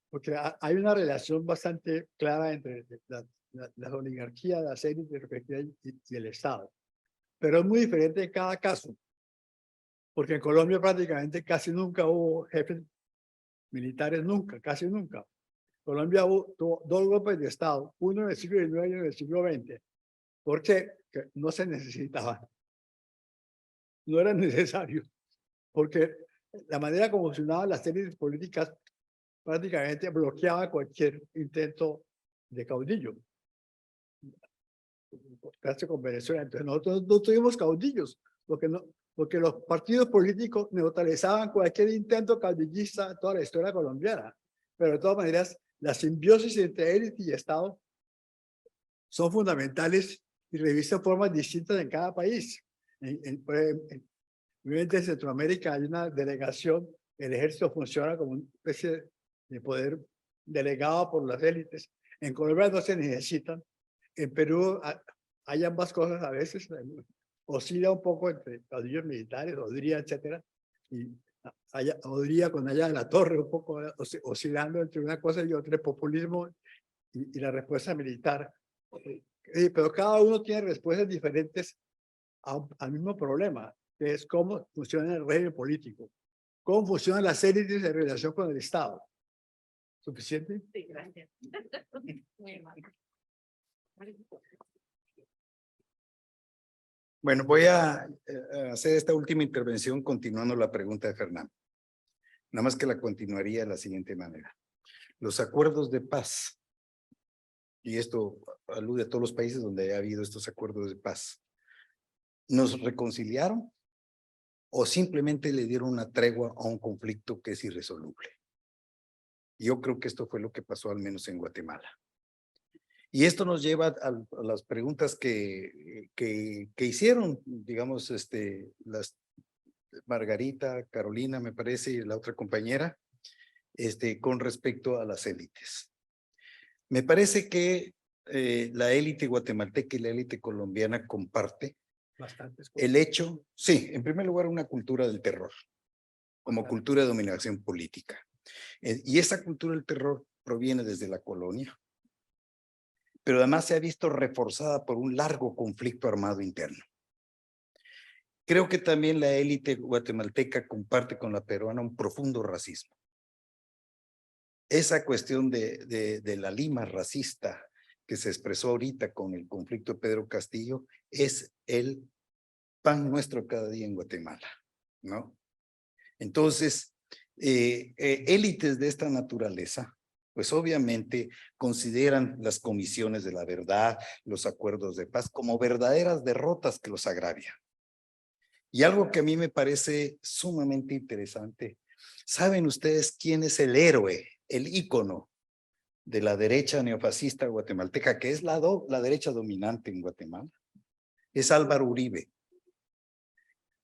porque hay una relación bastante clara entre las oligarquías, las élites y el Estado. Pero es muy diferente en cada caso, porque en Colombia prácticamente casi nunca hubo jefes militares, casi nunca. Colombia tuvo 2 golpes de Estado, uno en el siglo XIX y uno en el siglo XX. ¿Por qué? Que no se necesitaban. No era necesario, porque la manera como funcionaban las élites políticas prácticamente bloqueaba cualquier intento de caudillo. Casi con Venezuela. Entonces nosotros no tuvimos caudillos, porque los partidos políticos neutralizaban cualquier intento caudillista en toda la historia colombiana. Pero de todas maneras, la simbiosis entre élite y Estado son fundamentales y revisten formas distintas en cada país. En Centroamérica hay una delegación, el ejército funciona como una especie de poder delegado por las élites. En Colombia no se necesitan. En Perú hay ambas cosas a veces. Oscila un poco entre caudillos militares, Odría, etcétera. Y Odría con allá de la Torre, un poco oscilando entre una cosa y otra, el populismo y la respuesta militar. Pero cada uno tiene respuestas diferentes al mismo problema, que es cómo funciona el régimen político, cómo funcionan las élites en relación con el Estado. ¿Suficiente? Sí, gracias. Muy amable. Bueno, voy a hacer esta última intervención continuando la pregunta de Fernando. Nada más que la continuaría de la siguiente manera. Los acuerdos de paz, y esto alude a todos los países donde ha habido estos acuerdos de paz, ¿nos reconciliaron o simplemente le dieron una tregua a un conflicto que es irresoluble? Yo creo que esto fue lo que pasó al menos en Guatemala. Y esto nos lleva a las preguntas que hicieron, digamos, las Margarita, Carolina, me parece, y la otra compañera, con respecto a las élites. Me parece que la élite guatemalteca y la élite colombiana comparte el hecho, sí, en primer lugar, una cultura del terror, como cultura de dominación política. Y esa cultura del terror proviene desde la colonia, pero además se ha visto reforzada por un largo conflicto armado interno. Creo que también la élite guatemalteca comparte con la peruana un profundo racismo. Esa cuestión de la lima racista que se expresó ahorita con el conflicto de Pedro Castillo es el pan nuestro cada día en Guatemala, ¿no? Entonces, élites de esta naturaleza, pues obviamente consideran las comisiones de la verdad, los acuerdos de paz, como verdaderas derrotas que los agravian. Y algo que a mí me parece sumamente interesante, ¿saben ustedes quién es el héroe, el ícono de la derecha neofascista guatemalteca, que es la derecha dominante en Guatemala? Es Álvaro Uribe,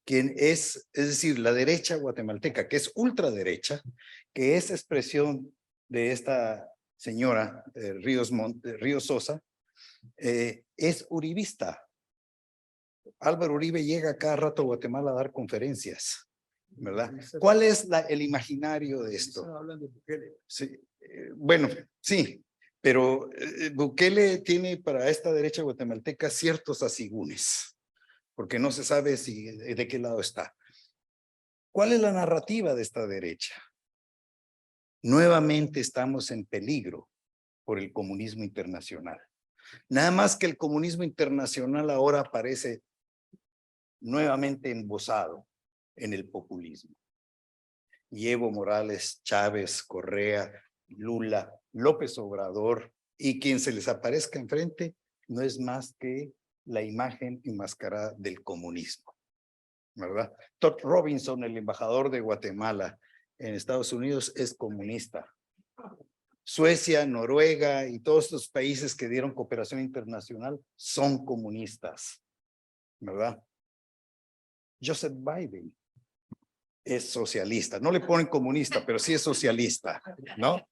quien es decir, la derecha guatemalteca, que es ultraderecha, que es expresión de esta señora Ríos Sosa, es uribista. Álvaro Uribe llega cada rato a Guatemala a dar conferencias, ¿verdad? ¿Cuál es el imaginario de esto? Hablan de Bukele. Sí, bueno, sí, pero Bukele tiene para esta derecha guatemalteca ciertos asigunes, porque no se sabe de qué lado está. ¿Cuál es la narrativa de esta derecha? Nuevamente estamos en peligro por el comunismo internacional. Nada más que el comunismo internacional ahora aparece nuevamente embosado en el populismo. Y Evo Morales, Chávez, Correa, Lula, López Obrador y quien se les aparezca enfrente no es más que la imagen enmascarada del comunismo, ¿verdad? Todd Robinson, el embajador de Guatemala en Estados Unidos, es comunista. Suecia, Noruega y todos estos países que dieron cooperación internacional son comunistas, ¿verdad? Joseph Biden es socialista, no le ponen comunista, pero sí es socialista, ¿no?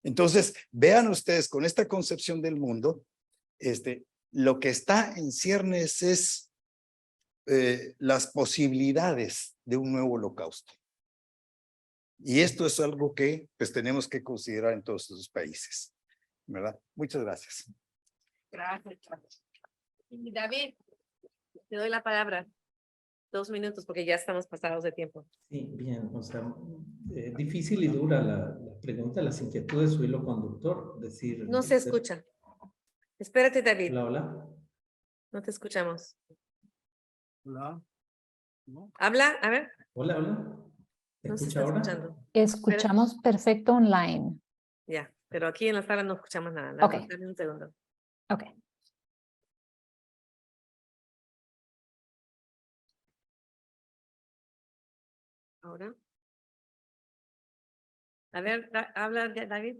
Entonces, vean ustedes con esta concepción del mundo, lo que está en ciernes es las posibilidades de un nuevo holocausto. Y esto es algo que pues tenemos que considerar en todos esos países, ¿verdad? Muchas gracias. Gracias. Y David, te doy la palabra. 2 minutos porque ya estamos pasados de tiempo. Sí, bien, o sea, difícil y dura la pregunta, las inquietudes, su hilo conductor, decir... No se escucha. Espérate, David. Hola, hola. No te escuchamos. Hola. ¿No? Habla, a ver. Hola, hola. ¿Se No se escucha está ahora? escuchando. Escuchamos perfecto online. Ya, pero aquí en la sala no escuchamos nada. Ok. Dame un segundo. Ok. Ahora. A ver, habla David.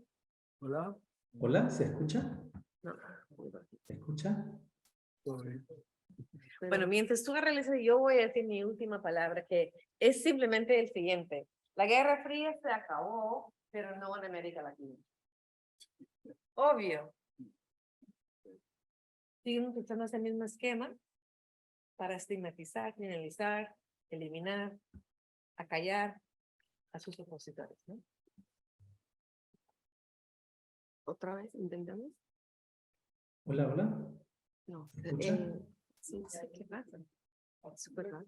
Hola. Hola, ¿se escucha? No. ¿Se escucha? Bueno, mientras tú agarras eso, yo voy a decir mi última palabra, que es simplemente el siguiente. La Guerra Fría se acabó, pero no en América Latina. Obvio. Siguen utilizando ese mismo esquema para estigmatizar, criminalizar, eliminar, acallar a sus opositores, ¿no? ¿Otra vez intentamos? Hola, hola. No. ¿Se escucha? Sí, ¿qué pasa? Súper raro.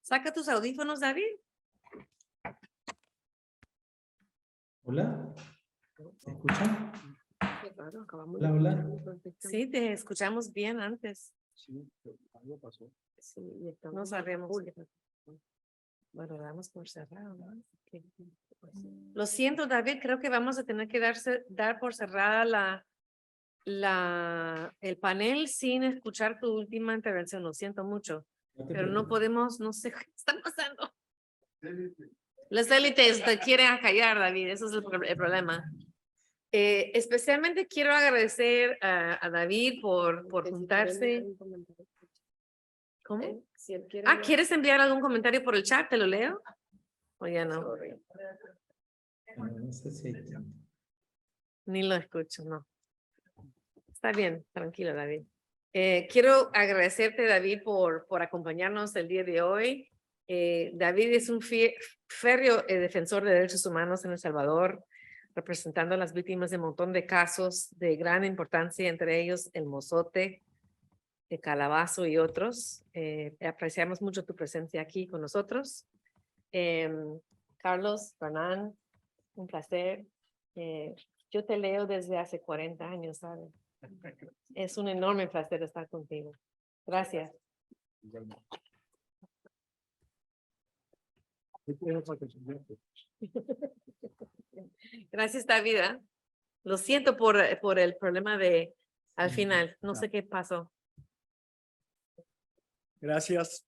Saca tus audífonos, David. Hola. ¿Se escucha? Qué raro, acabamos Hola, hola. Sí, te escuchamos bien antes. Sí, algo pasó. Sí, no sabemos qué pasó. Bueno, damos por cerrado, ¿no? Lo siento, David, creo que vamos a tener que dar por cerrada el panel sin escuchar tu última intervención. Lo siento mucho, pero no podemos, no sé qué está pasando. Las élites te quieren acallar, David, eso es el problema. Especialmente quiero agradecer a David por juntarse. ¿Cómo? ¿Quieres enviar algún comentario por el chat? ¿Te lo leo? O ya no. No sé si hay tiempo. Ni lo escucho, no. Está bien, tranquilo, David. Quiero agradecerte, David, por acompañarnos el día de hoy. David es un férreo defensor de derechos humanos en El Salvador, representando a las víctimas de un montón de casos de gran importancia, entre ellos el Mozote, el Calabazo y otros. Apreciamos mucho tu presencia aquí con nosotros. Carlos, Fernán, un placer. Yo te leo desde hace 40 años, ¿sabes? Es un enorme placer estar contigo. Gracias. Gracias, David. Lo siento por el problema de al final. No sé qué pasó. Gracias.